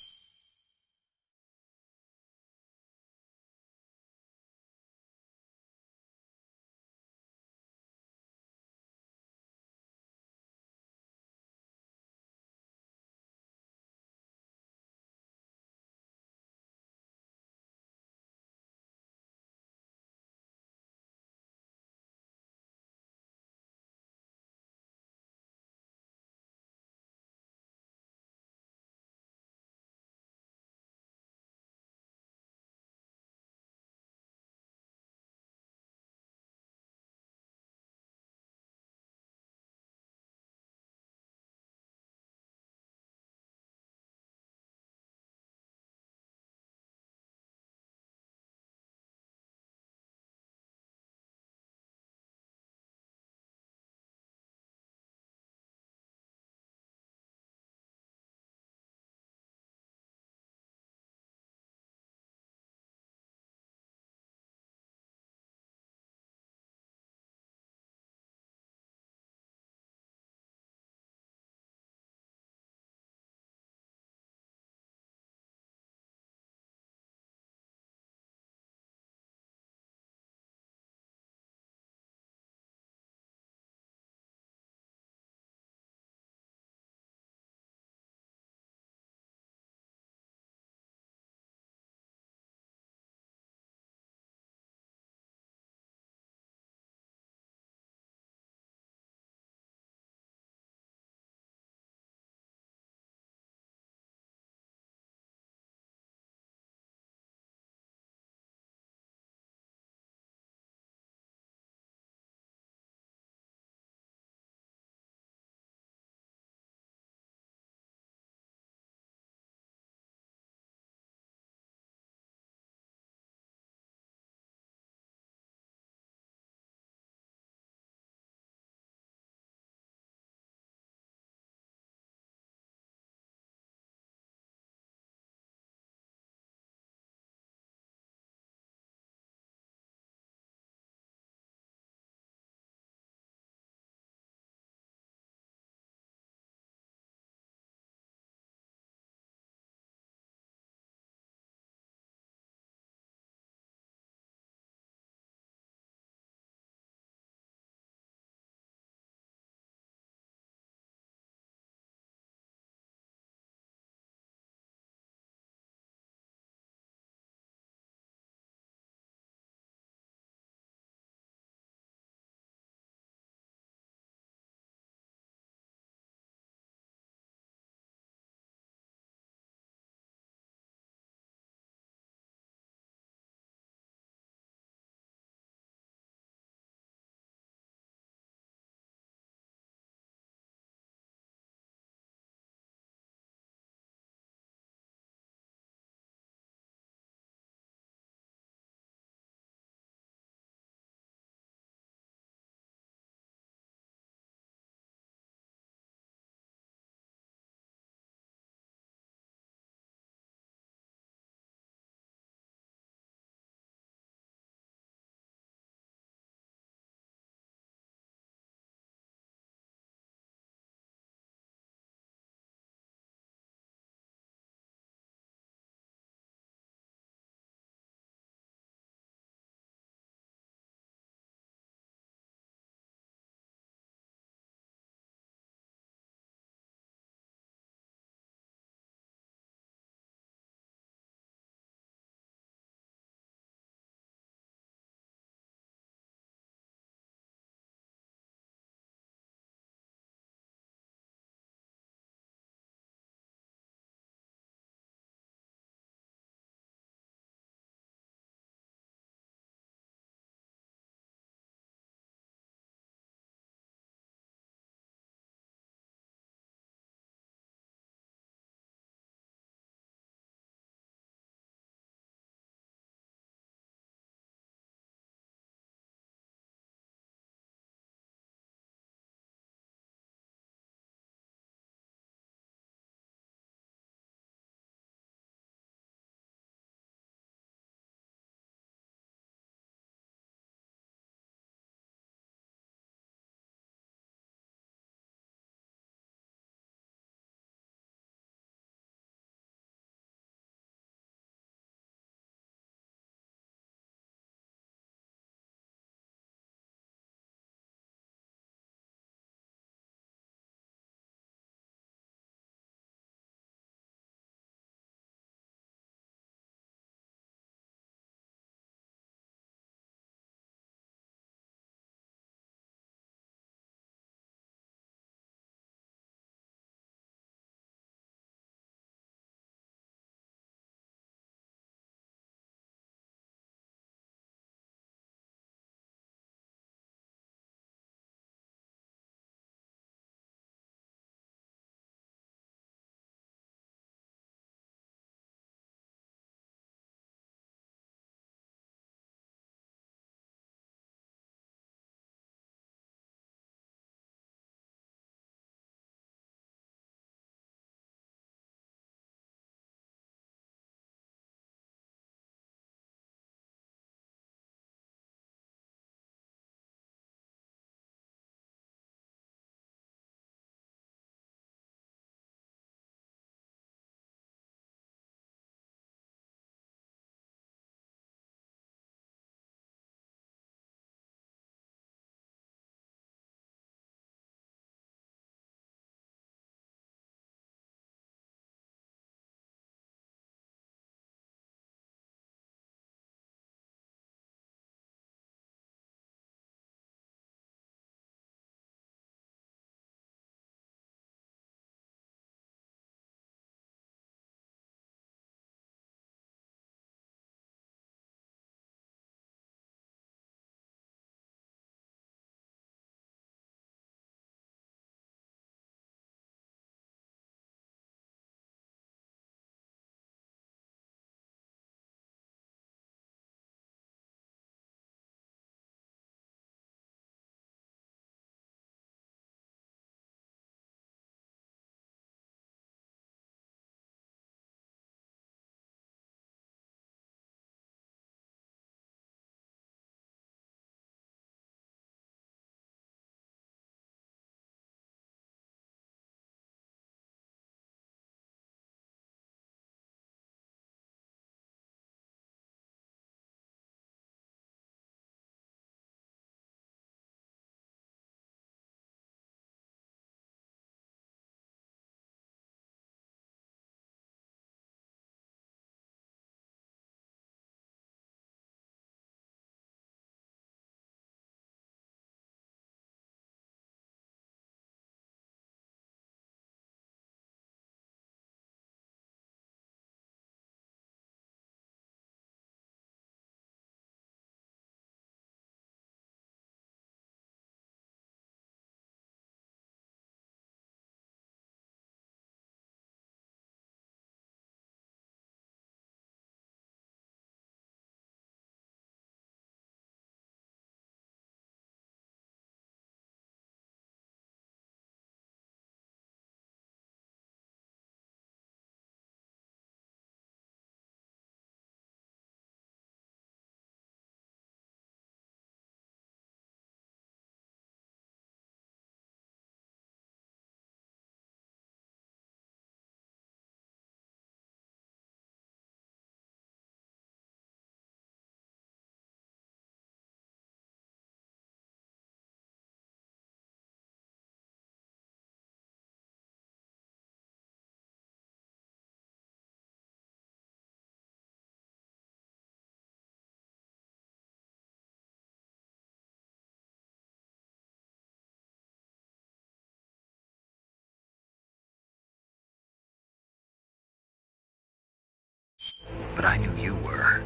but I knew you were.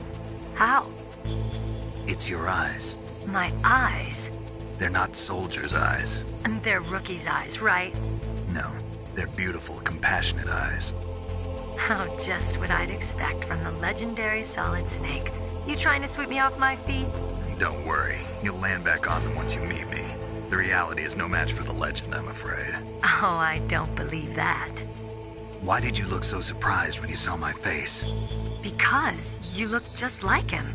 How? It's your eyes. My eyes? They're not soldiers' eyes. And they're rookies' eyes, right? No, they're beautiful, compassionate eyes. Oh, just what I'd expect from the legendary Solid Snake. You trying to sweep me off my feet? Don't worry, you'll land back on them once you meet me. The reality is no match for the legend, I'm afraid. Oh, I don't believe that. Why did you look so surprised when you saw my face? Because you look just like him.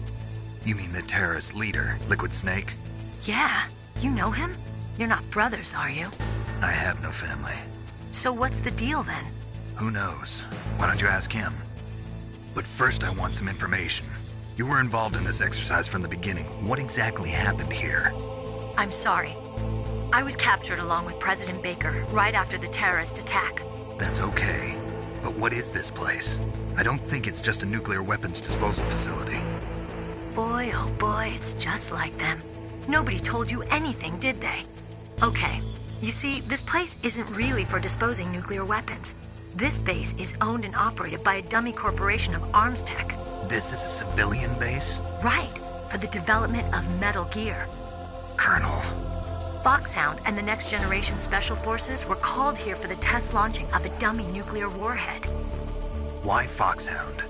You mean the terrorist leader, Liquid Snake? Yeah, you know him? You're not brothers, are you? I have no family. So what's the deal then? Who knows? Why don't you ask him? But first I want some information. You were involved in this exercise from the beginning. What exactly happened here? I'm sorry. I was captured along with President Baker right after the terrorist attack. That's okay. But what is this place? I don't think it's just a nuclear weapons disposal facility. Boy, oh boy, it's just like them. Nobody told you anything, did they? Okay, you see, this place isn't really for disposing nuclear weapons. This base is owned and operated by a dummy corporation of arms tech. This is a civilian base? Right, for the development of Metal Gear. Colonel. Foxhound and the Next Generation Special Forces were called here for the test launching of a dummy nuclear warhead. Why Foxhound?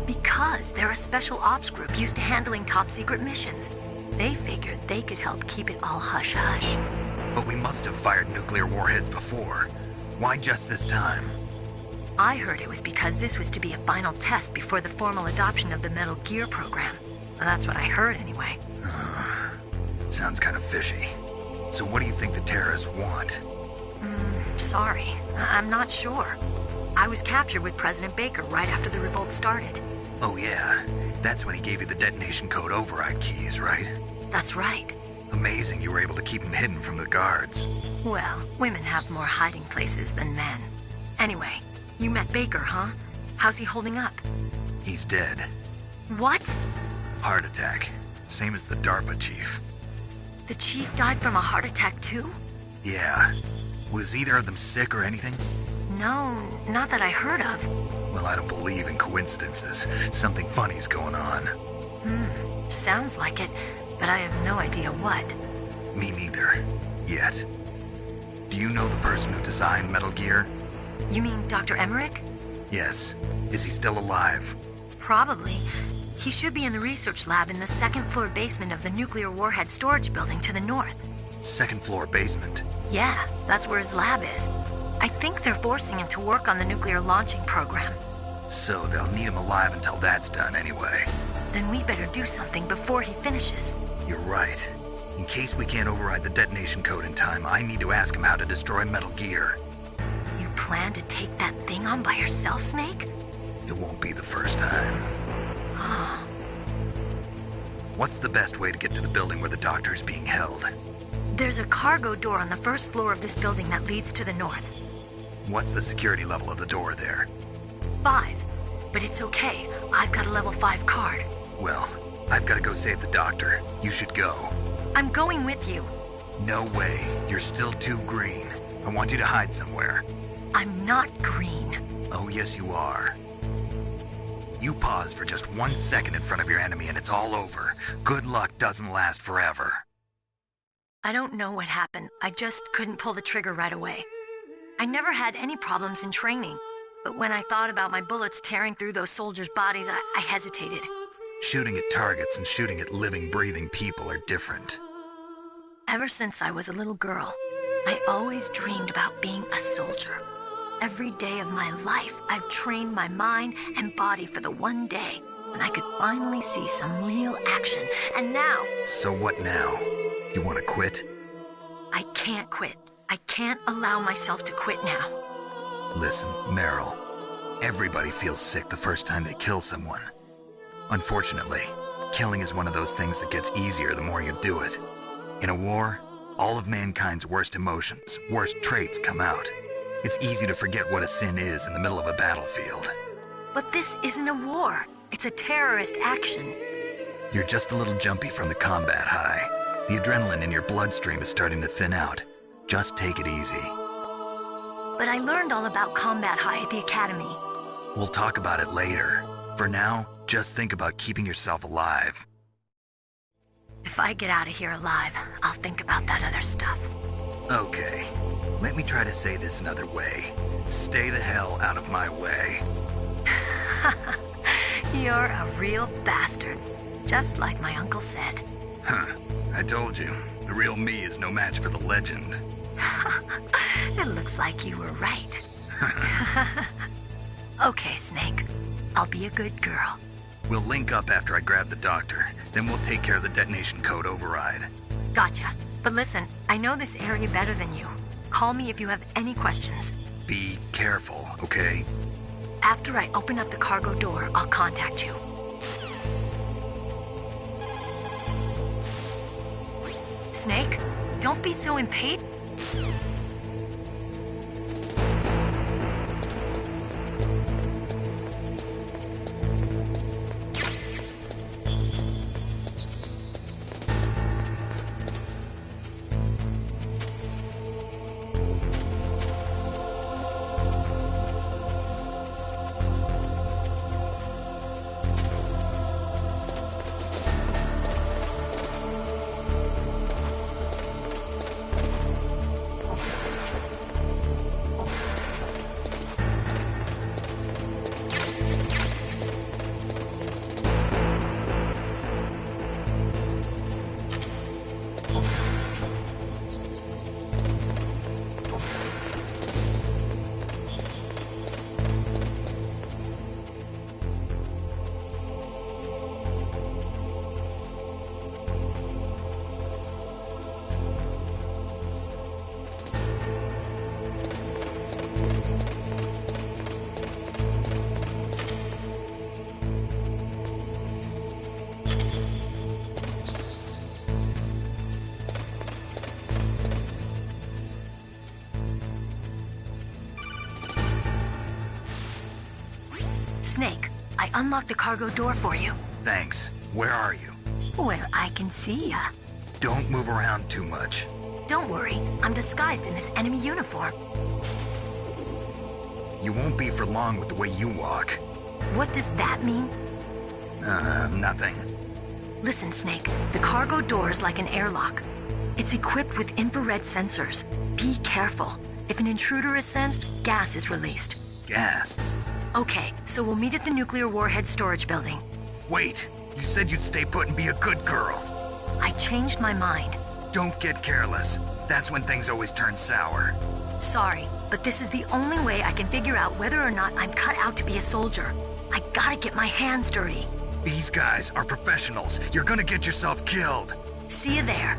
Because they're a special ops group used to handling top-secret missions. They figured they could help keep it all hush-hush. But we must have fired nuclear warheads before. Why just this time? I heard it was because this was to be a final test before the formal adoption of the Metal Gear program. Well, that's what I heard anyway. Sounds kind of fishy. So what do you think the terrorists want? Sorry, I'm not sure. I was captured with President Baker right after the revolt started. Oh yeah, that's when he gave you the detonation code override keys, right? That's right. Amazing you were able to keep him hidden from the guards. Well, women have more hiding places than men. Anyway, you met Baker, huh? How's he holding up? He's dead. What? Heart attack. Same as the DARPA chief. The chief died from a heart attack too? Yeah. Was either of them sick or anything? No, not that I heard of. Well, I don't believe in coincidences. Something funny's going on. Sounds like it, but I have no idea what. Me neither. Yet. Do you know the person who designed Metal Gear? You mean Dr. Emmerich? Yes. Is he still alive? Probably. He should be in the research lab in the second-floor basement of the nuclear warhead storage building to the north. Second-floor basement? Yeah, that's where his lab is. I think they're forcing him to work on the nuclear launching program. So they'll need him alive until that's done anyway. Then we better do something before he finishes. You're right. In case we can't override the detonation code in time, I need to ask him how to destroy Metal Gear. You plan to take that thing on by yourself, Snake? It won't be the first time. What's the best way to get to the building where the doctor is being held? There's a cargo door on the first floor of this building that leads to the north. What's the security level of the door there? 5. But it's okay. I've got a level 5 card. Well, I've got to go save the doctor. You should go. I'm going with you. No way. You're still too green. I want you to hide somewhere. I'm not green. Oh, yes, you are. You pause for just 1 second in front of your enemy and it's all over. Good luck doesn't last forever. I don't know what happened. I just couldn't pull the trigger right away. I never had any problems in training, but when I thought about my bullets tearing through those soldiers' bodies, I hesitated. Shooting at targets and shooting at living, breathing people are different. Ever since I was a little girl, I always dreamed about being a soldier. Every day of my life, I've trained my mind and body for the one day when I could finally see some real action, and now... So what now? You want to quit? I can't quit. I can't allow myself to quit now. Listen, Meryl. Everybody feels sick the first time they kill someone. Unfortunately, killing is one of those things that gets easier the more you do it. In a war, all of mankind's worst emotions, worst traits come out. It's easy to forget what a sin is in the middle of a battlefield. But this isn't a war. It's a terrorist action. You're just a little jumpy from the combat high. The adrenaline in your bloodstream is starting to thin out. Just take it easy. But I learned all about combat high at the academy. We'll talk about it later. For now, just think about keeping yourself alive. If I get out of here alive, I'll think about that other stuff. Okay, let me try to say this another way. Stay the hell out of my way. You're a real bastard, just like my uncle said. Huh, I told you, the real me is no match for the legend. It looks like you were right. Okay, Snake. I'll be a good girl. We'll link up after I grab the doctor, then we'll take care of the detonation code override. Gotcha. But listen, I know this area better than you. Call me if you have any questions. Be careful, okay? After I open up the cargo door, I'll contact you. Snake, don't be so impatient. Snake, I unlocked the cargo door for you. Thanks. Where are you? Where I can see ya. Don't move around too much. Don't worry, I'm disguised in this enemy uniform. You won't be for long with the way you walk. What does that mean? Nothing. Listen, Snake, the cargo door is like an airlock. It's equipped with infrared sensors. Be careful. If an intruder is sensed, gas is released. Gas? Okay, so we'll meet at the nuclear warhead storage building. Wait, you said you'd stay put and be a good girl. I changed my mind. Don't get careless. That's when things always turn sour. Sorry, but this is the only way I can figure out whether or not I'm cut out to be a soldier. I gotta get my hands dirty. These guys are professionals. You're gonna get yourself killed. See you there.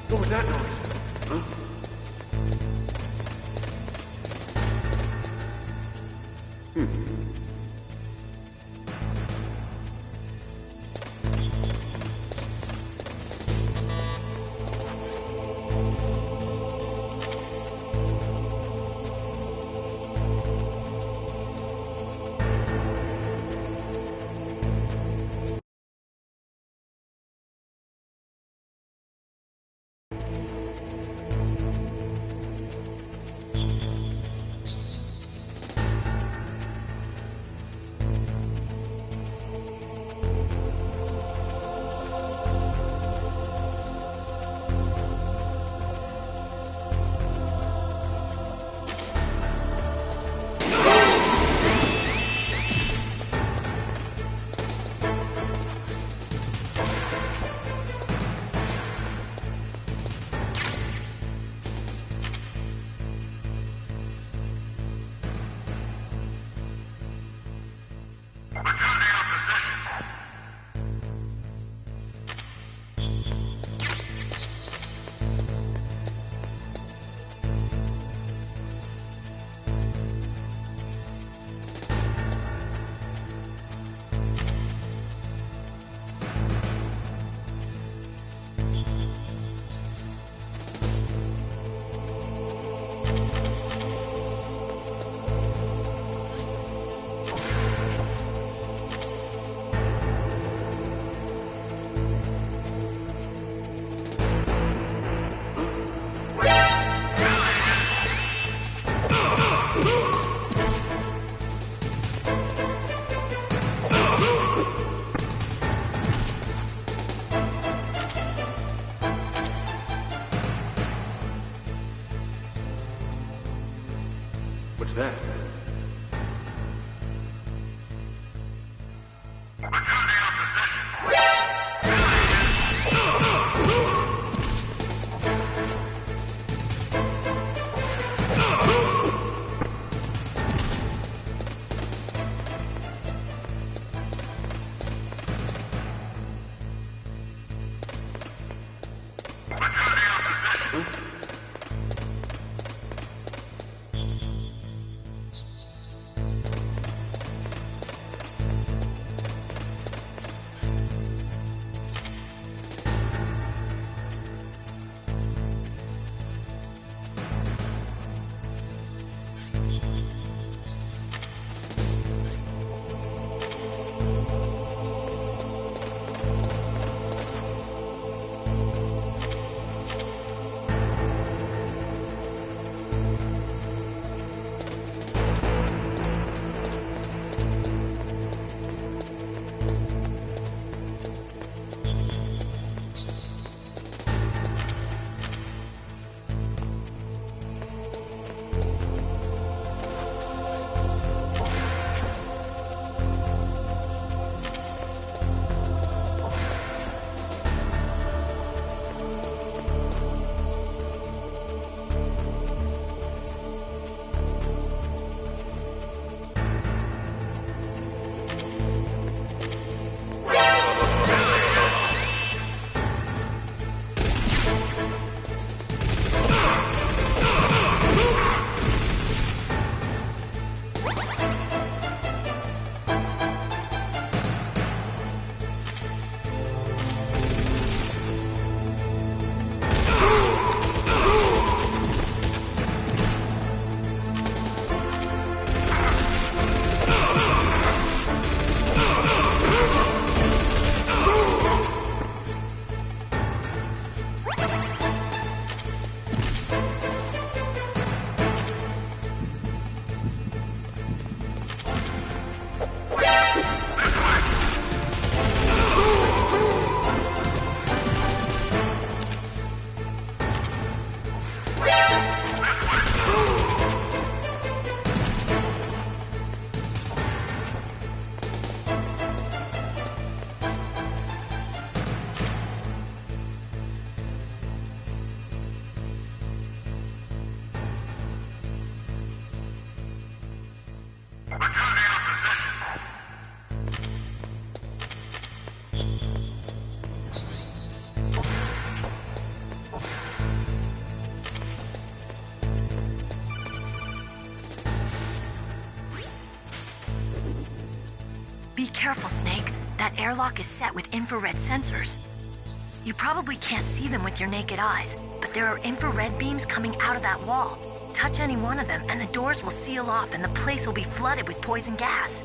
What was that noise? Huh? What's that? Be careful, Snake. That airlock is set with infrared sensors. You probably can't see them with your naked eyes, but there are infrared beams coming out of that wall. Touch any one of them, and the doors will seal off and the place will be flooded with poison gas.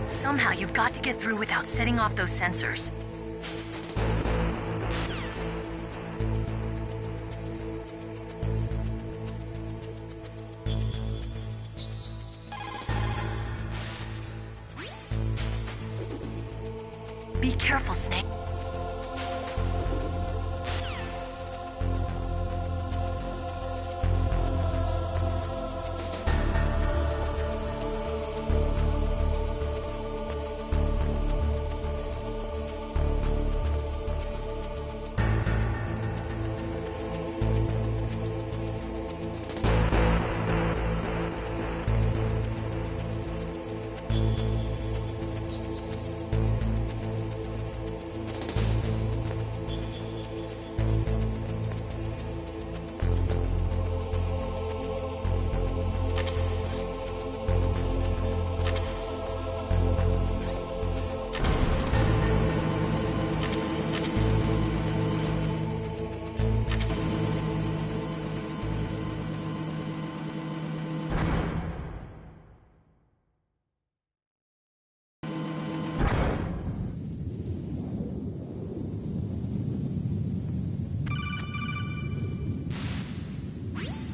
Somehow you've got to get through without setting off those sensors. Be careful, Snake.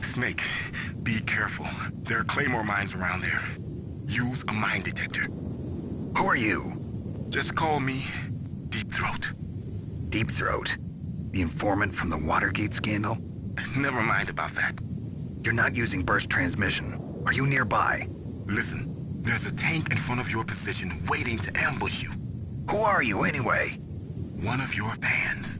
Snake, be careful. There are claymore mines around there. Use a mine detector. Who are you? Just call me Deep Throat. Deep Throat? The informant from the Watergate scandal? Never mind about that. You're not using burst transmission, Are you nearby? Listen, there's a tank in front of your position waiting to ambush you. Who are you, anyway? One of your fans.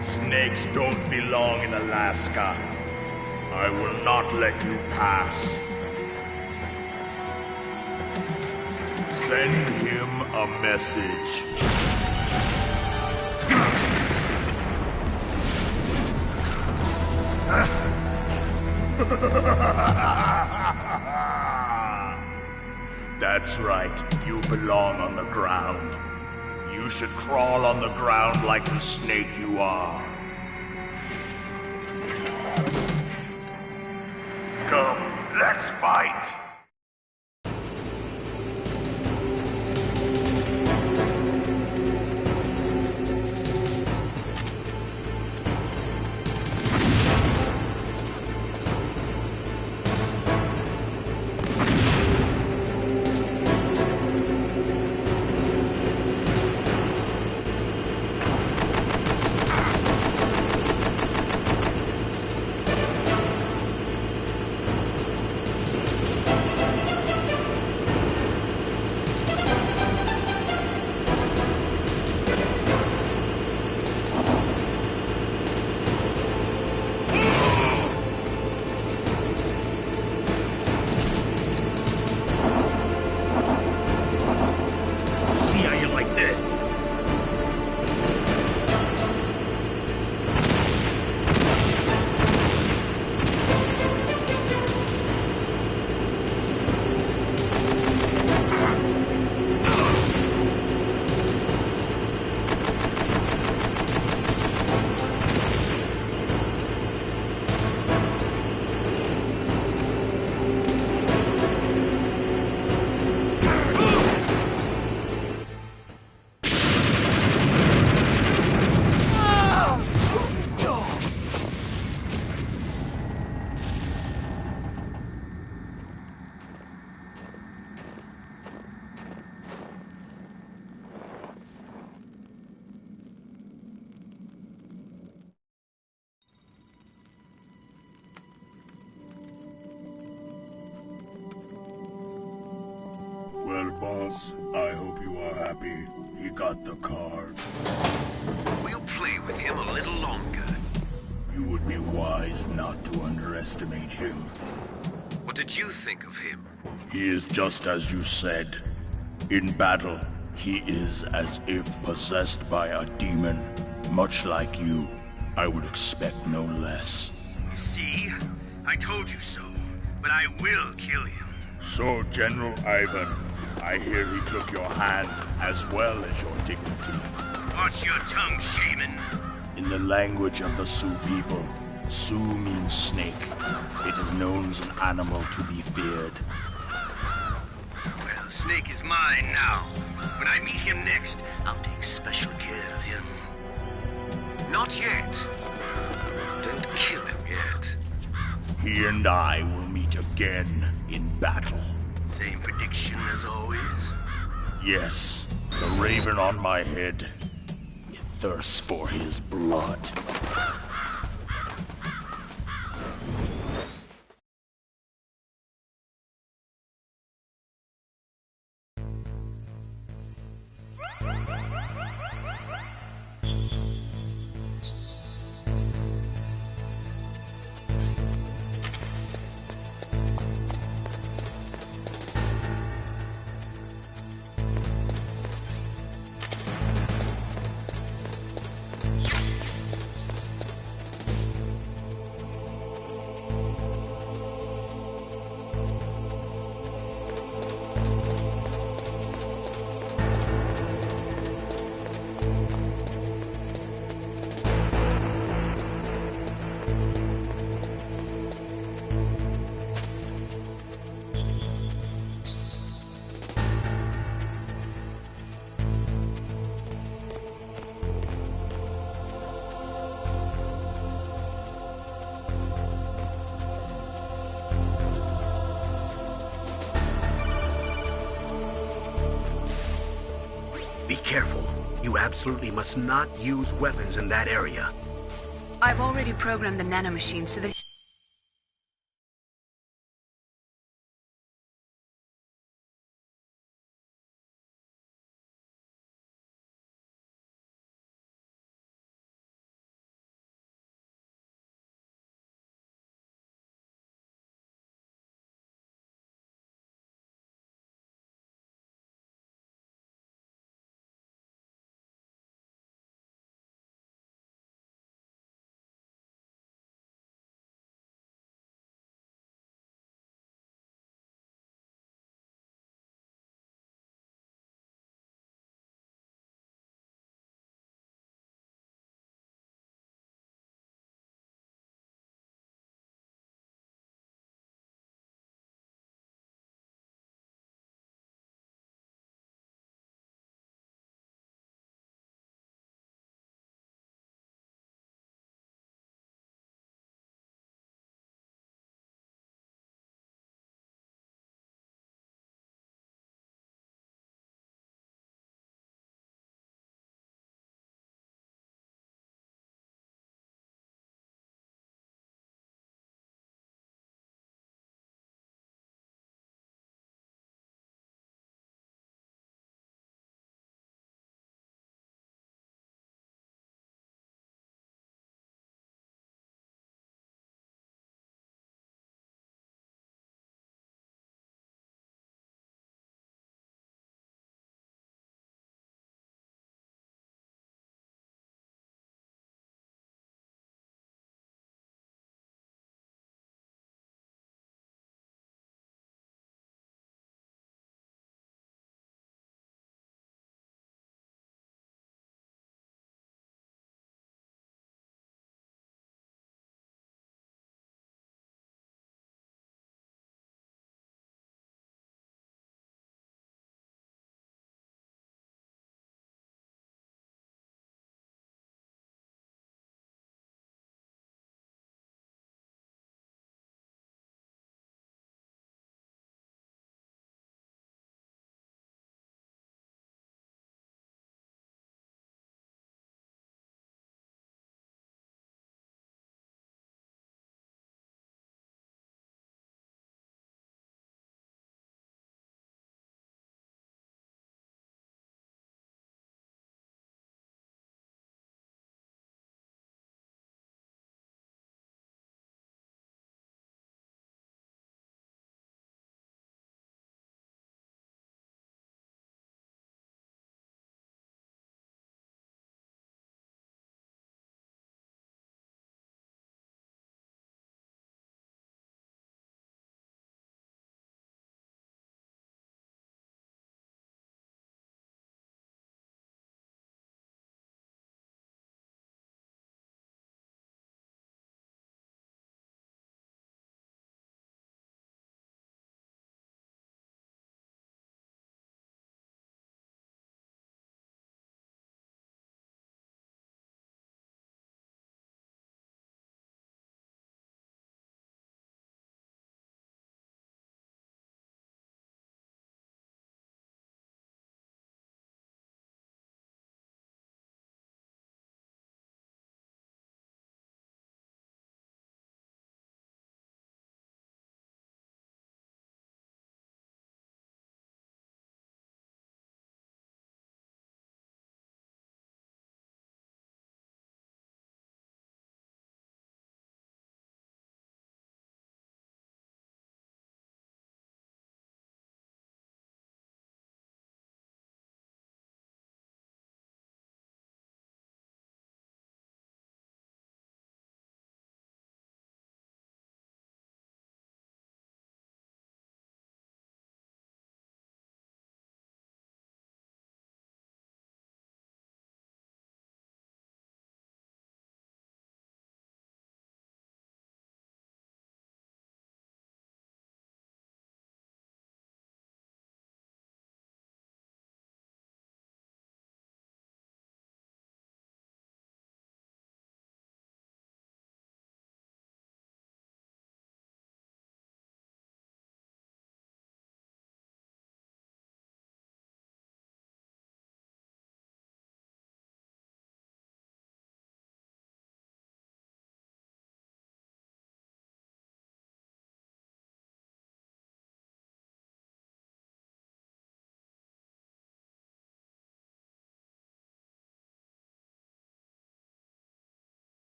Snakes don't belong in Alaska. I will not let you pass. Send him a message. That's right, you belong on the ground. You should crawl on the ground like the snake you are. Come, let's fight! Boss, I hope you are happy. He got the card. We'll play with him a little longer. You would be wise not to underestimate him. What did you think of him? He is just as you said. In battle, he is as if possessed by a demon. Much like you, I would expect no less. See? I told you so. But I will kill him. So, General Ivan, I hear he took your hand as well as your dignity. Watch your tongue, shaman. In the language of the Sioux people, Sioux means snake. It is known as an animal to be feared. Well, Snake is mine now. When I meet him next, I'll take special care of him. Not yet. Don't kill him yet. He and I will meet again in battle. Same prediction as always? Yes, the raven on my head. It thirsts for his blood. Be careful. You absolutely must not use weapons in that area. I've already programmed the nanomachine so that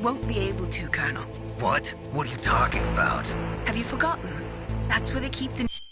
won't be able to, Colonel. What? What are you talking about? Have you forgotten? That's where they keep the...